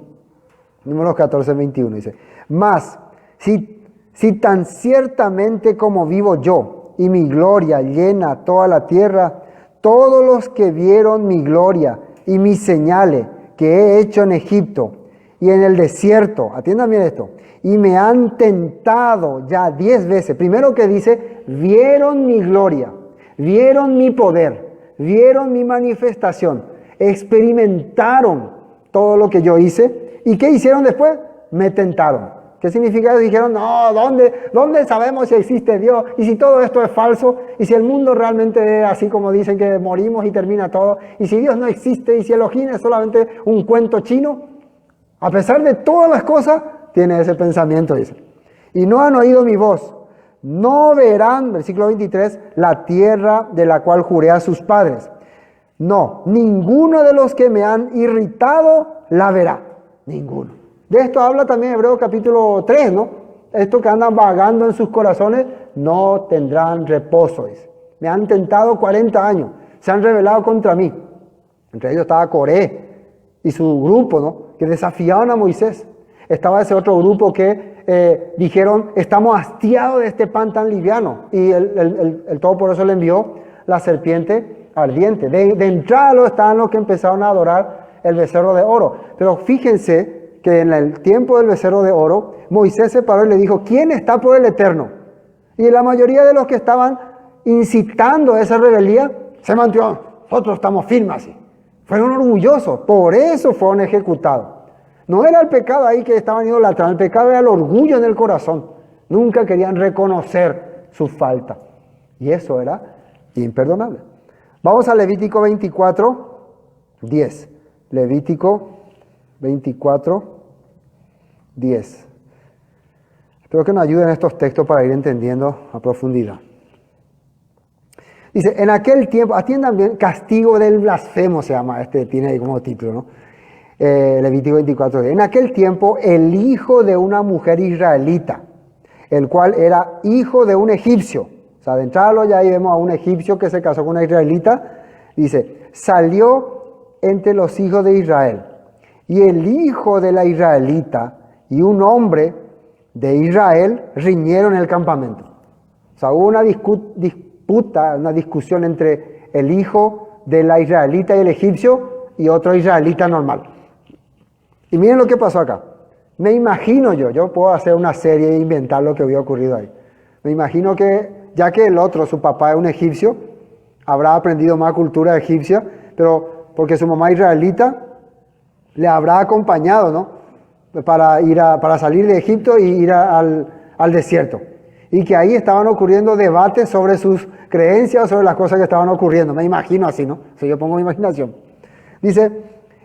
Números 14, 21 dice, mas si tan ciertamente como vivo yo y mi gloria llena toda la tierra, todos los que vieron mi gloria y mis señales que he hecho en Egipto y en el desierto, atiendan bien esto, y me han tentado ya 10 veces. Primero que dice, vieron mi gloria, vieron mi poder, vieron mi manifestación, experimentaron todo lo que yo hice. ¿Y qué hicieron después? Me tentaron. ¿Qué significa? Dijeron, no, ¿dónde sabemos si existe Dios? Y si todo esto es falso, y si el mundo realmente es así como dicen que morimos y termina todo, y si Dios no existe, y si Elohim es solamente un cuento chino. A pesar de todas las cosas, tiene ese pensamiento, dice. Y no han oído mi voz. No verán, versículo 23, la tierra de la cual juré a sus padres. No, ninguno de los que me han irritado la verá. Ninguno. De esto habla también Hebreos capítulo 3, ¿no? Estos que andan vagando en sus corazones no tendrán reposo, dice. Me han tentado 40 años, se han rebelado contra mí. Entre ellos estaba Coré y su grupo, ¿no? Que desafiaban a Moisés. Estaba ese otro grupo que dijeron, estamos hastiados de este pan tan liviano. Y el Todopoderoso le envió la serpiente ardiente. De entrada estaban los que empezaron a adorar el becerro de oro. Pero fíjense que en el tiempo del becerro de oro, Moisés se paró y le dijo, ¿quién está por el Eterno? Y la mayoría de los que estaban incitando a esa rebeldía, se mantuvieron, nosotros estamos firmes así. Fueron orgullosos, por eso fueron ejecutados. No era el pecado ahí que estaban idolatrando, el pecado era el orgullo en el corazón. Nunca querían reconocer su falta. Y eso era imperdonable. Vamos a Levítico 24, 10. Levítico 24, 10. Espero que nos ayuden estos textos para ir entendiendo a profundidad. Dice, en aquel tiempo, atiendan bien, castigo del blasfemo se llama, tiene ahí como título, ¿no? Levítico 24, 10. En aquel tiempo, el hijo de una mujer israelita, el cual era hijo de un egipcio, o sea, de entrada ya ahí vemos a un egipcio que se casó con una israelita, dice, salió entre los hijos de Israel. Y el hijo de la israelita y un hombre de Israel riñeron en el campamento. O sea, hubo una disputa, una discusión entre el hijo de la israelita y el egipcio y otro israelita normal. Y miren lo que pasó acá. Me imagino yo puedo hacer una serie e inventar lo que había ocurrido ahí. Me imagino que, ya que el otro, su papá es un egipcio, habrá aprendido más cultura egipcia, pero porque su mamá israelita le habrá acompañado, ¿no? Para salir de Egipto y ir al desierto. Y que ahí estaban ocurriendo debates sobre sus creencias, sobre las cosas que estaban ocurriendo. Me imagino así, ¿no? Si yo pongo mi imaginación. Dice,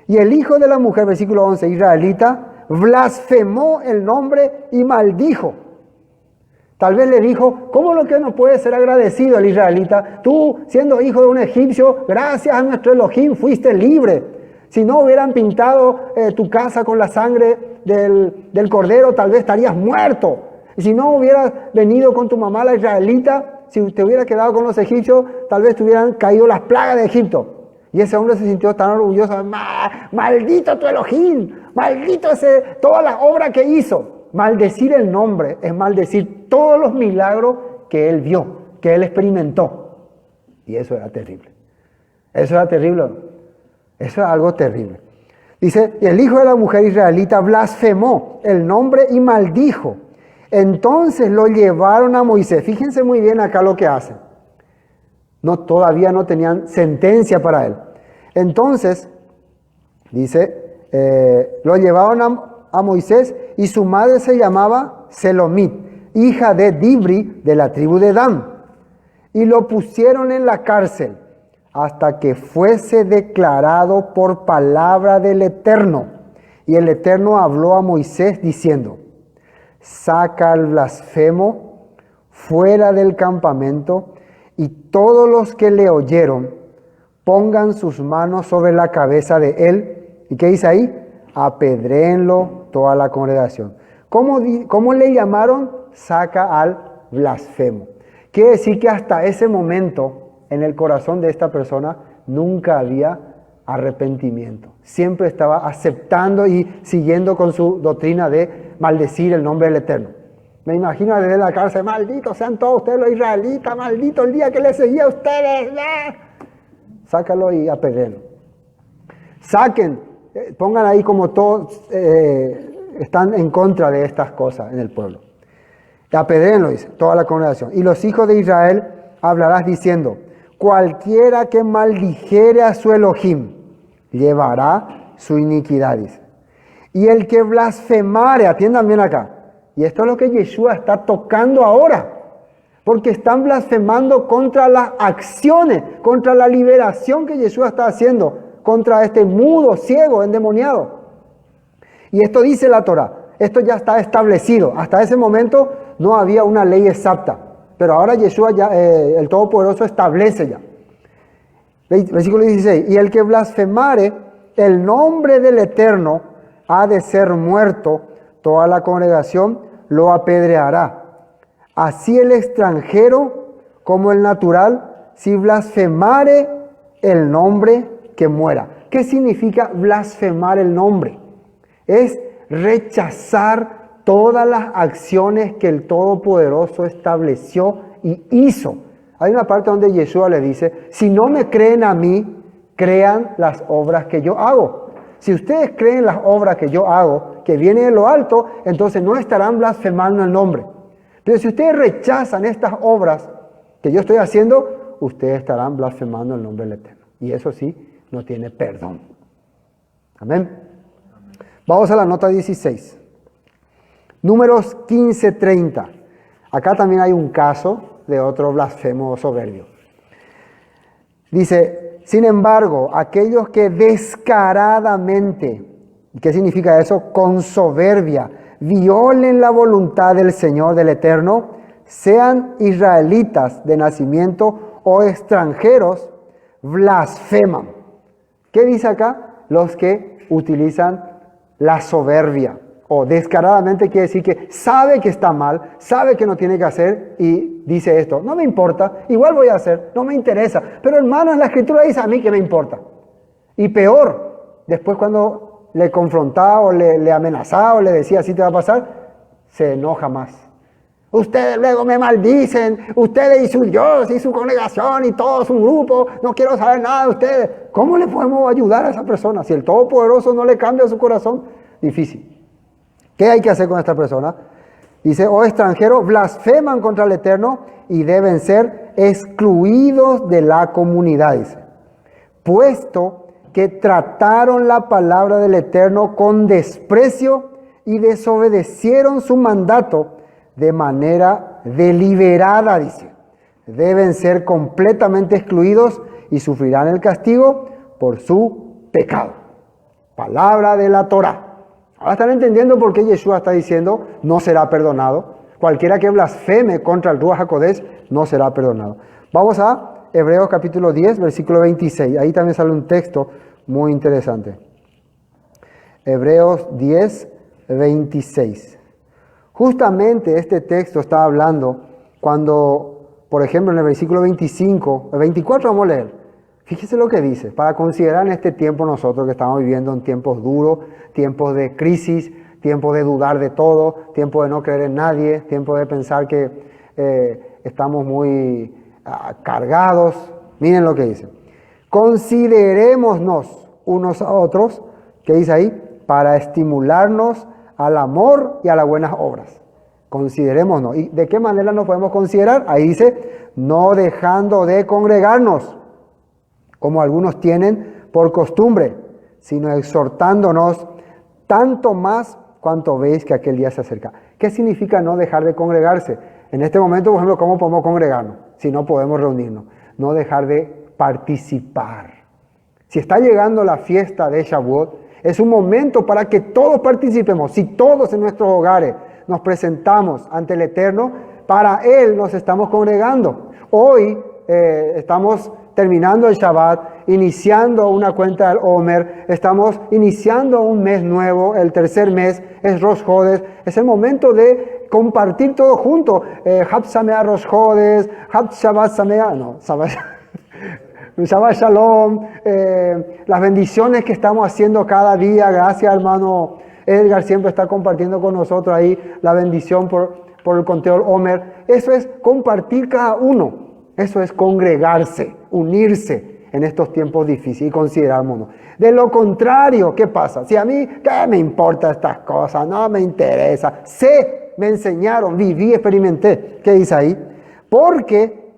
Y el hijo de la mujer, versículo 11, israelita, blasfemó el nombre y maldijo. Tal vez le dijo, ¿cómo lo que no puede ser agradecido el israelita? Tú, siendo hijo de un egipcio, gracias a nuestro Elohim fuiste libre. Si no hubieran pintado tu casa con la sangre del cordero, tal vez estarías muerto. Y si no hubieras venido con tu mamá la israelita, si te hubieras quedado con los egipcios, tal vez te hubieran caído las plagas de Egipto. Y ese hombre se sintió tan orgulloso. Maldito tu Elohim, maldito toda la obra que hizo. Maldecir el nombre es maldecir todos los milagros que él vio, que él experimentó. Y eso era terrible. Eso era terrible. Eso era algo terrible. Dice, el hijo de la mujer israelita blasfemó el nombre y maldijo. Entonces lo llevaron a Moisés. Fíjense muy bien acá lo que hacen. Todavía no tenían sentencia para él. Entonces, dice, lo llevaron a Moisés y su madre se llamaba Selomit, hija de Dibri de la tribu de Dan. Y lo pusieron en la cárcel hasta que fuese declarado por palabra del Eterno. Y el Eterno habló a Moisés diciendo, saca al blasfemo fuera del campamento y todos los que le oyeron pongan sus manos sobre la cabeza de él. ¿Y qué dice ahí? Apedréenlo toda la congregación. ¿Cómo le llamaron? Saca al blasfemo. Quiere decir que hasta ese momento en el corazón de esta persona nunca había arrepentimiento. Siempre estaba aceptando y siguiendo con su doctrina de maldecir el nombre del Eterno. Me imagino desde la cárcel, malditos sean todos ustedes los israelitas, maldito el día que les seguía a ustedes. Sácalo y apedréenlo. Saquen, pongan ahí como todos están en contra de estas cosas en el pueblo. Apedréenlo, dice, toda la congregación. Y los hijos de Israel hablarás diciendo, cualquiera que maldijere a su Elohim, llevará su iniquidad, dice. Y el que blasfemare, atiendan bien acá, y esto es lo que Yeshua está tocando ahora, porque están blasfemando contra las acciones, contra la liberación que Yeshua está haciendo, contra este mudo, ciego, endemoniado. Y esto dice la Torah, esto ya está establecido. Hasta ese momento no había una ley exacta, pero ahora Yeshua, el Todopoderoso, establece ya. Versículo 16, y el que blasfemare el nombre del Eterno ha de ser muerto, toda la congregación lo apedreará. Así el extranjero como el natural, si blasfemare el nombre, que muera. ¿Qué significa blasfemar el nombre? Es rechazar todas las acciones que el Todopoderoso estableció y hizo. Hay una parte donde Yeshua le dice, si no me creen a mí, crean las obras que yo hago. Si ustedes creen las obras que yo hago, que viene de lo alto, entonces no estarán blasfemando el nombre. Pero si ustedes rechazan estas obras que yo estoy haciendo, ustedes estarán blasfemando el nombre del Eterno. Y eso sí, no tiene perdón. Amén. Vamos a la nota 16. Números 15:30. Acá también hay un caso de otro blasfemo soberbio. Dice, sin embargo, aquellos que descaradamente, ¿qué significa eso? Con soberbia, violen la voluntad del Señor, del Eterno, sean israelitas de nacimiento o extranjeros, blasfeman. ¿Qué dice acá? Los que utilizan la soberbia. O descaradamente quiere decir que sabe que está mal, sabe que no tiene que hacer y dice esto, no me importa, igual voy a hacer, no me interesa. Pero hermano, en la Escritura dice a mí que me importa. Y peor, después cuando le confrontaba o le amenazaba o le decía así te va a pasar, se enoja más. Ustedes luego me maldicen, ustedes y su Dios y su congregación y todo su grupo, no quiero saber nada de ustedes. ¿Cómo le podemos ayudar a esa persona? Si el Todopoderoso no le cambia su corazón, difícil. ¿Qué hay que hacer con esta persona? Dice, oh extranjeros, blasfeman contra el Eterno y deben ser excluidos de la comunidad, dice. Puesto que trataron la palabra del Eterno con desprecio y desobedecieron su mandato de manera deliberada, dice. Deben ser completamente excluidos y sufrirán el castigo por su pecado. palabra de la Torá. Ahora están entendiendo por qué Yeshua está diciendo no será perdonado. Cualquiera que blasfeme contra el Ruach HaKodesh no será perdonado. Vamos a Hebreos capítulo 10, versículo 26. Ahí también sale un texto muy interesante. Hebreos 10, 26. Justamente este texto está hablando cuando, por ejemplo, en el versículo 25, el 24 vamos a leer. Fíjese lo que dice, para considerar en este tiempo nosotros que estamos viviendo en tiempos duros, tiempos de crisis, tiempos de dudar de todo, tiempos de no creer en nadie, tiempos de pensar que estamos muy cargados. Miren lo que dice. Considerémonos unos a otros, ¿qué dice ahí? Para estimularnos al amor y a las buenas obras. Considerémonos. ¿Y de qué manera nos podemos considerar? Ahí dice, no dejando de congregarnos, como algunos tienen por costumbre, sino exhortándonos tanto más cuanto veis que aquel día se acerca. ¿Qué significa no dejar de congregarse? En este momento, por ejemplo, ¿cómo podemos congregarnos si no podemos reunirnos? No dejar de participar. Si está llegando la fiesta de Shavuot, es un momento para que todos participemos. Si todos en nuestros hogares nos presentamos ante el Eterno, para Él nos estamos congregando. Hoy estamos terminando el Shabbat, iniciando una cuenta del Omer, estamos iniciando un mes nuevo, el tercer mes es Rosh Hodesh, es el momento de compartir todo junto. Hab Sameach Rosh Hodesh, Hab Shabbat Sameach, no, Shabbat Shalom, las bendiciones que estamos haciendo cada día. Gracias, hermano Edgar, siempre está compartiendo con nosotros ahí la bendición por el conteo del Omer. Eso es compartir cada uno. Eso es congregarse, unirse en estos tiempos difíciles y considerarnos. De lo contrario, ¿qué pasa? Si a mí, ¿qué me importa estas cosas? No me interesa. Sé, me enseñaron, viví, experimenté. ¿Qué dice ahí? Porque,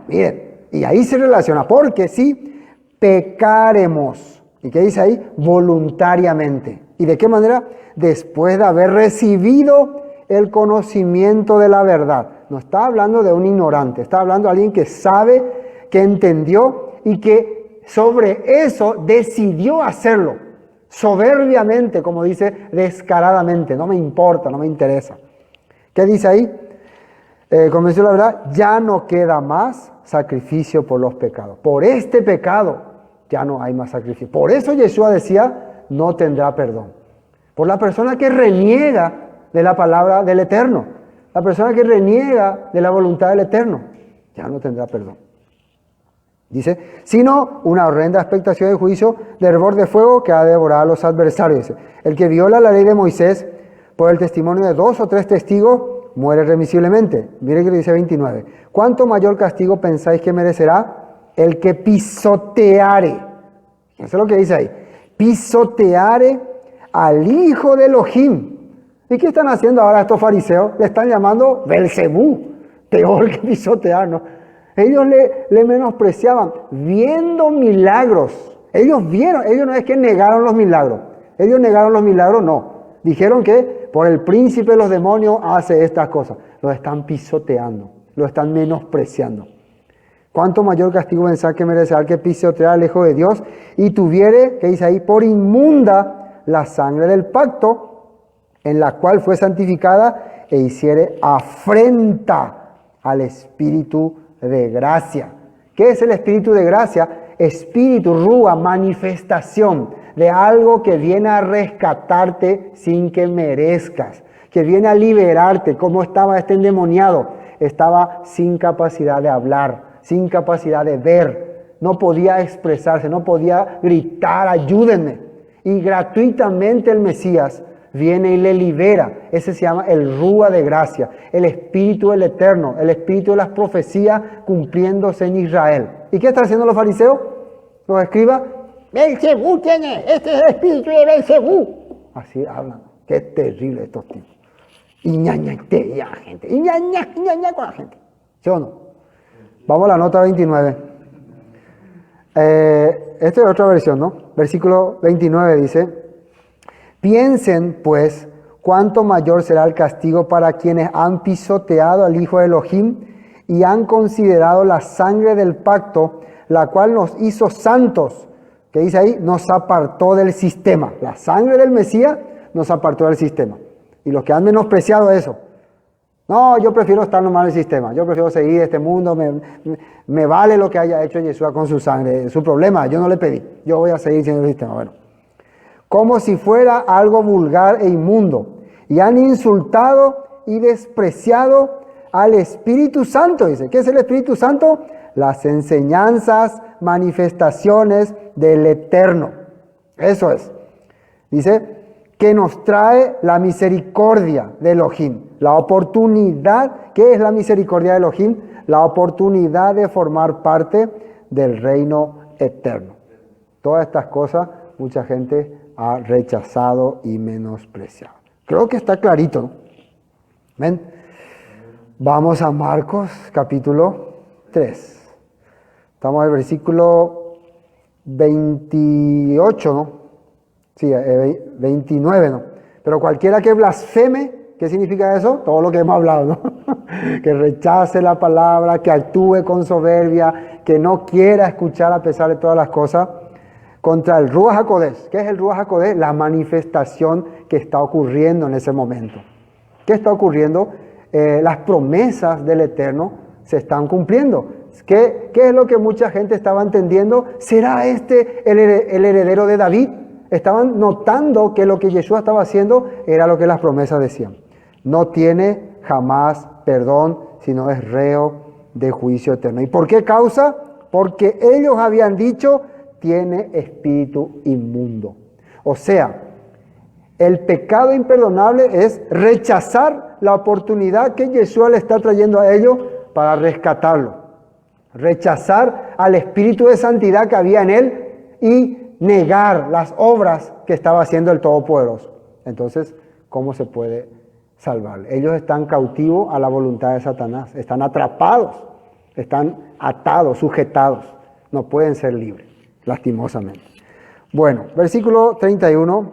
miren, y ahí se relaciona, porque si pecaremos, ¿y qué dice ahí? Voluntariamente. ¿Y de qué manera? Después de haber recibido el conocimiento de la verdad. No está hablando de un ignorante, está hablando de alguien que sabe, que entendió y que sobre eso decidió hacerlo. Soberbiamente, como dice, descaradamente. No me importa, no me interesa. ¿Qué dice ahí? Convenció la verdad, ya no queda más sacrificio por los pecados. Por este pecado ya no hay más sacrificio. Por eso Yeshua decía, no tendrá perdón. Por la persona que reniega de la palabra del Eterno. La persona que reniega de la voluntad del Eterno, ya no tendrá perdón. Dice, sino una horrenda expectación de juicio de hervor de fuego que ha de devorar a los adversarios. Dice, el que viola la ley de Moisés por el testimonio de 2 o 3 testigos, muere remisiblemente. Mire que dice 29. ¿Cuánto mayor castigo pensáis que merecerá el que pisoteare? Eso es lo que dice ahí. Pisoteare al Hijo de Elohim. ¿Y qué están haciendo ahora estos fariseos? Le están llamando Belzebú, peor que pisotear, ¿no? Ellos le menospreciaban, viendo milagros. Ellos vieron, ellos no es que negaron los milagros. Ellos negaron los milagros, no. Dijeron que por el príncipe de los demonios hace estas cosas. Lo están pisoteando, lo están menospreciando. ¿Cuánto mayor castigo pensar que merecerá el que pisotea al Hijo de Dios y tuviere, que dice ahí, por inmunda la sangre del pacto, en la cual fue santificada e hiciere afrenta al Espíritu de gracia. ¿Qué es el Espíritu de gracia? Espíritu, rúa, manifestación de algo que viene a rescatarte sin que merezcas, que viene a liberarte. Como estaba este endemoniado, estaba sin capacidad de hablar, sin capacidad de ver, no podía expresarse, no podía gritar, ayúdenme. Y gratuitamente el Mesías viene y le libera. Ese se llama el Rúa de gracia, el Espíritu del Eterno, el Espíritu de las profecías cumpliéndose en Israel. ¿Y qué están haciendo los fariseos? Los escribas, Belzebú tiene, este es el Espíritu de Belzebú. Así hablan. Qué terrible estos tipos. Y ñañatea la gente, y ñaña con la gente. ¿Sí o no? Vamos a la nota 29. Esta es otra versión, ¿no? Versículo 29 dice, piensen, pues, cuánto mayor será el castigo para quienes han pisoteado al Hijo de Elohim y han considerado la sangre del pacto, la cual nos hizo santos, ¿Qué dice ahí? Nos apartó del sistema. La sangre del Mesías nos apartó del sistema. Y los que han menospreciado eso, no, yo prefiero estar nomás en el sistema, yo prefiero seguir este mundo, me vale lo que haya hecho Yeshua con su sangre, su problema, yo no le pedí, yo voy a seguir siendo el sistema. Bueno, como si fuera algo vulgar e inmundo, y han insultado y despreciado al Espíritu Santo, dice. ¿Qué es el Espíritu Santo? Las enseñanzas, manifestaciones del Eterno. Eso es. Dice que nos trae la misericordia de Elohim, la oportunidad. ¿Qué es la misericordia de Elohim? La oportunidad de formar parte del reino eterno. Todas estas cosas mucha gente ha rechazado y menospreciado. Creo que está clarito, ¿no? ¿Ven? Vamos a Marcos capítulo 3. Estamos en el versículo 28, ¿no? Sí, 29, ¿no? Pero cualquiera que blasfeme, ¿qué significa eso? Todo lo que hemos hablado, ¿no? Que rechace la palabra, que actúe con soberbia, que no quiera escuchar a pesar de todas las cosas, contra el Ruach HaKodesh. ¿Qué es el Ruach HaKodesh? La manifestación que está ocurriendo en ese momento. ¿Qué está ocurriendo? Las promesas del Eterno se están cumpliendo. ¿Qué es lo que mucha gente estaba entendiendo? ¿Será este el heredero de David? Estaban notando que lo que Yeshua estaba haciendo era lo que las promesas decían. No tiene jamás perdón, sino es reo de juicio eterno. ¿Y por qué causa? Porque ellos habían dicho, tiene espíritu inmundo. O sea, el pecado imperdonable es rechazar la oportunidad que Yeshua le está trayendo a ellos para rescatarlo. Rechazar al espíritu de santidad que había en él y negar las obras que estaba haciendo el Todopoderoso. Entonces, ¿cómo se puede salvar? Ellos están cautivos a la voluntad de Satanás, están atrapados, están atados, sujetados, no pueden ser libres, lastimosamente. Bueno, versículo 31,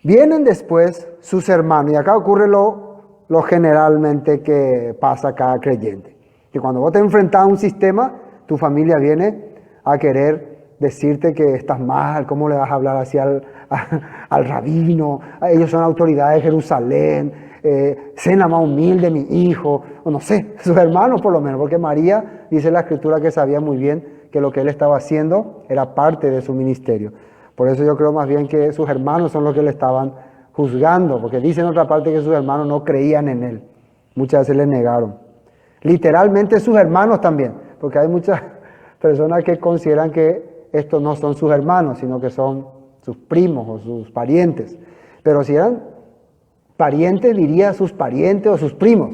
vienen después sus hermanos, y acá ocurre lo generalmente que pasa a cada creyente, que cuando vos te enfrentás a un sistema, tu familia viene a querer decirte que estás mal, cómo le vas a hablar así al rabino, ellos son autoridades de Jerusalén, sé la más humilde mi hijo, o no sé, sus hermanos por lo menos, porque María dice la Escritura que sabía muy bien que lo que él estaba haciendo era parte de su ministerio. Por eso yo creo más bien que sus hermanos son los que le estaban juzgando, porque dice en otra parte que sus hermanos no creían en él, muchas veces le negaron. Literalmente sus hermanos también, porque hay muchas personas que consideran que estos no son sus hermanos, sino que son sus primos o sus parientes. Pero si eran parientes, diría sus parientes o sus primos.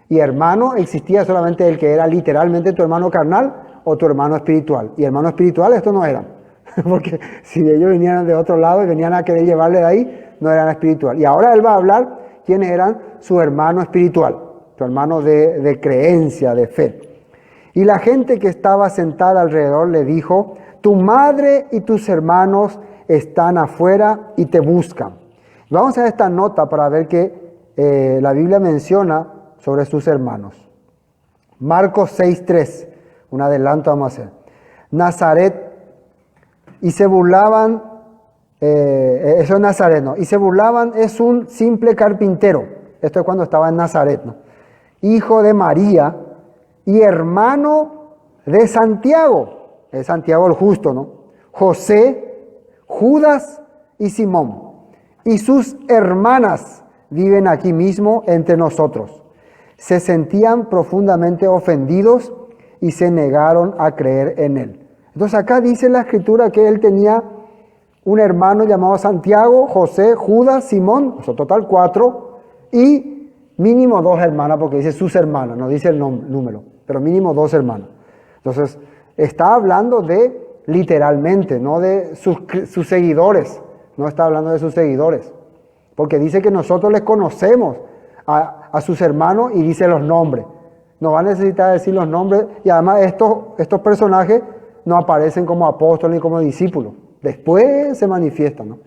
Y hermano existía solamente el que era literalmente tu hermano carnal o tu hermano espiritual. Y hermano espiritual estos no eran. Porque si ellos venían de otro lado y venían a querer llevarle de ahí, no eran espiritual. Y ahora él va a hablar quiénes eran su hermano espiritual, su hermano de creencia, de fe. Y la gente que estaba sentada alrededor le dijo, tu madre y tus hermanos están afuera y te buscan. Vamos a esta nota para ver que la Biblia menciona sobre sus hermanos. Marcos 6:3, un adelanto vamos a hacer. Nazaret, y se burlaban, eso es Nazaret, ¿no? Y se burlaban, es un simple carpintero. Esto es cuando estaba en Nazaret, ¿no? Hijo de María y hermano de Santiago. Es Santiago el justo, ¿no? José, Judas y Simón. Y sus hermanas viven aquí mismo entre nosotros. Se sentían profundamente ofendidos y se negaron a creer en él. Entonces acá dice la Escritura que él tenía un hermano llamado Santiago, José, Judas, Simón, o sea, total 4, y mínimo 2 hermanas, porque dice sus hermanas, no dice el número, pero mínimo 2 hermanas. Entonces, está hablando de, literalmente, no de sus seguidores, no está hablando de sus seguidores, porque dice que nosotros les conocemos a sus hermanos y dice los nombres. No va a necesitar decir los nombres, y además estos personajes no aparecen como apóstoles ni como discípulos. Después se manifiestan, ¿no?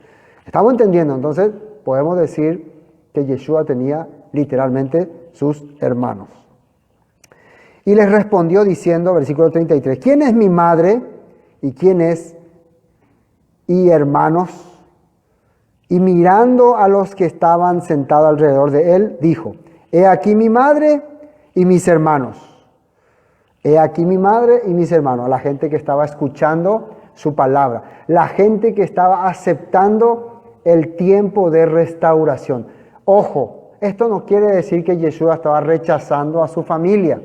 Estamos entendiendo, entonces podemos decir que Yeshua tenía literalmente sus hermanos. Y les respondió diciendo, versículo 33, ¿quién es mi madre y quién es y hermanos, y mirando a los que estaban sentados alrededor de él, dijo: he aquí mi madre y mis hermanos. He aquí mi madre y mis hermanos. A la gente que estaba escuchando su palabra. La gente que estaba aceptando el tiempo de restauración. Ojo, esto no quiere decir que Yeshua estaba rechazando a su familia.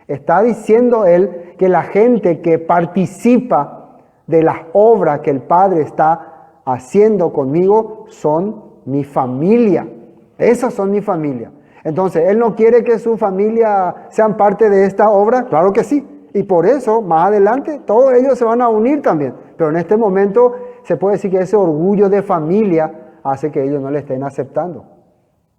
Está diciendo él que la gente que participa de las obras que el Padre está haciendo conmigo son mi familia. Esas son mi familia. Entonces, ¿él no quiere que su familia sean parte de esta obra? Claro que sí. Y por eso, más adelante, todos ellos se van a unir también. Pero en este momento se puede decir que ese orgullo de familia hace que ellos no le estén aceptando.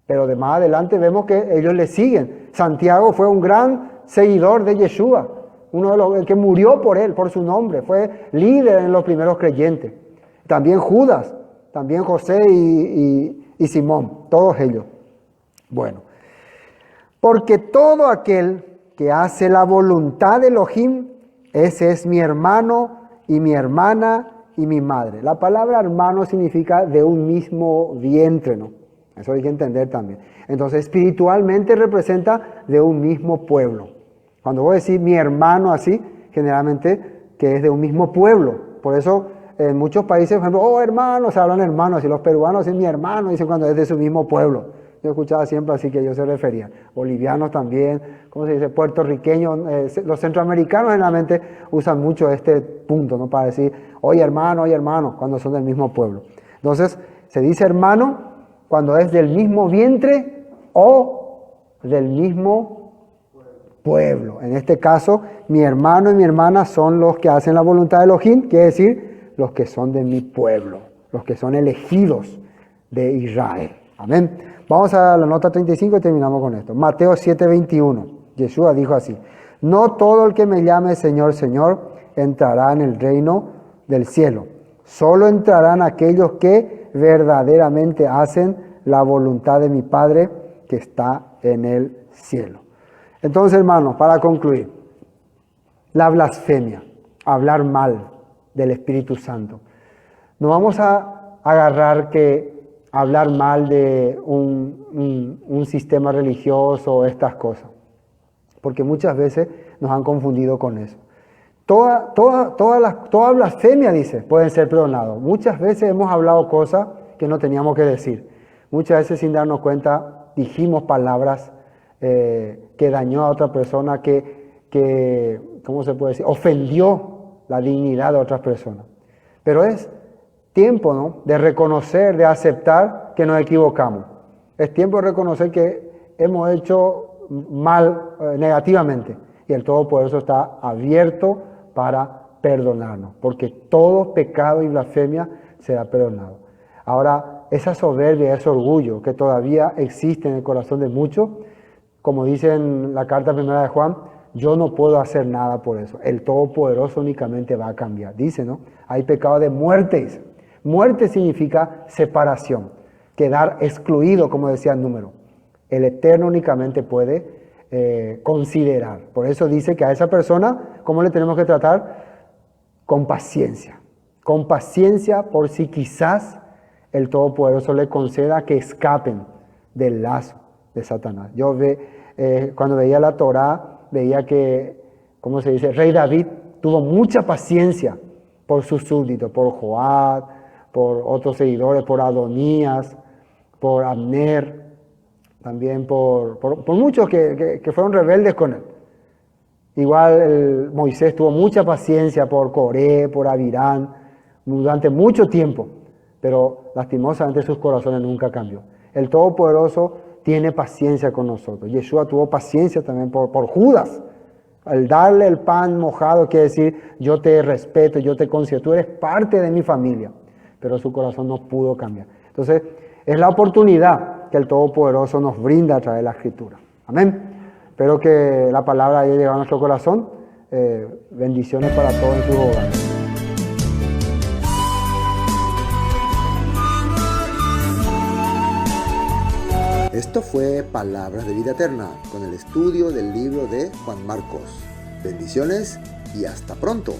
Pero de más adelante vemos que ellos le siguen. Santiago fue un gran seguidor de Yeshua. Uno de los que murió por él, por su nombre. Fue líder en los primeros creyentes. También Judas, también José y Simón, todos ellos. Bueno, porque todo aquel que hace la voluntad de Elohim, ese es mi hermano y mi hermana y mi madre. La palabra hermano significa de un mismo vientre, ¿no? Eso hay que entender también. Entonces, espiritualmente representa de un mismo pueblo. Cuando voy a decir mi hermano así, generalmente que es de un mismo pueblo. Por eso en muchos países, por ejemplo, oh hermano, se hablan hermanos, y los peruanos dicen mi hermano, dicen cuando es de su mismo pueblo. Yo escuchaba siempre así que ellos se referían. Bolivianos también, ¿cómo se dice? Puertorriqueños, los centroamericanos generalmente usan mucho este punto, ¿no? Para decir, oye hermano, cuando son del mismo pueblo. Entonces, se dice hermano cuando es del mismo vientre o del mismo pueblo. En este caso, mi hermano y mi hermana son los que hacen la voluntad de Elohim, quiere decir, los que son de mi pueblo, los que son elegidos de Israel. Amén. Vamos a la nota 35 y terminamos con esto. Mateo 7:21. Yeshua dijo así: no todo el que me llame Señor, Señor, entrará en el reino del cielo. Solo entrarán aquellos que verdaderamente hacen la voluntad de mi Padre que está en el cielo. Entonces, hermanos, para concluir, la blasfemia, hablar mal del Espíritu Santo. No vamos a agarrar que hablar mal de un sistema religioso o estas cosas, porque muchas veces nos han confundido con eso. Toda blasfemia, dice, pueden ser perdonados. Muchas veces hemos hablado cosas que no teníamos que decir. Muchas veces sin darnos cuenta dijimos palabras que dañó a otra persona, que ¿cómo se puede decir? Ofendió la dignidad de otras personas. Pero es tiempo, ¿no?, de reconocer, de aceptar que nos equivocamos. Es tiempo de reconocer que hemos hecho mal negativamente. Y el Todopoderoso está abierto para perdonarnos. Porque todo pecado y blasfemia será perdonado. Ahora, esa soberbia, ese orgullo que todavía existe en el corazón de muchos, como dice en la carta primera de Juan, yo no puedo hacer nada por eso. El Todopoderoso únicamente va a cambiar. Dice, ¿no? Hay pecado de muerte, dice. Muerte significa separación, quedar excluido, como decía el número. El Eterno únicamente puede considerar. Por eso dice que a esa persona, ¿cómo le tenemos que tratar? Con paciencia. Con paciencia por si quizás el Todopoderoso le conceda que escapen del lazo de Satanás. Yo cuando veía la Torá, veía que, ¿cómo se dice? Rey David tuvo mucha paciencia por sus súbditos, por Joab, por otros seguidores, por Adonías, por Abner, también por muchos que fueron rebeldes con él. Igual Moisés tuvo mucha paciencia por Coré, por Abirán, durante mucho tiempo, pero lastimosamente sus corazones nunca cambió. El Todopoderoso tiene paciencia con nosotros. Yeshua tuvo paciencia también por Judas. Al darle el pan mojado quiere decir, yo te respeto, yo te considero, tú eres parte de mi familia. Pero su corazón no pudo cambiar. Entonces, es la oportunidad que el Todopoderoso nos brinda a través de la Escritura. Amén. Espero que la palabra haya llegado a nuestro corazón. Bendiciones para todos en sus hogares. Esto fue Palabras de Vida Eterna, con el estudio del libro de Juan Marcos. Bendiciones y hasta pronto.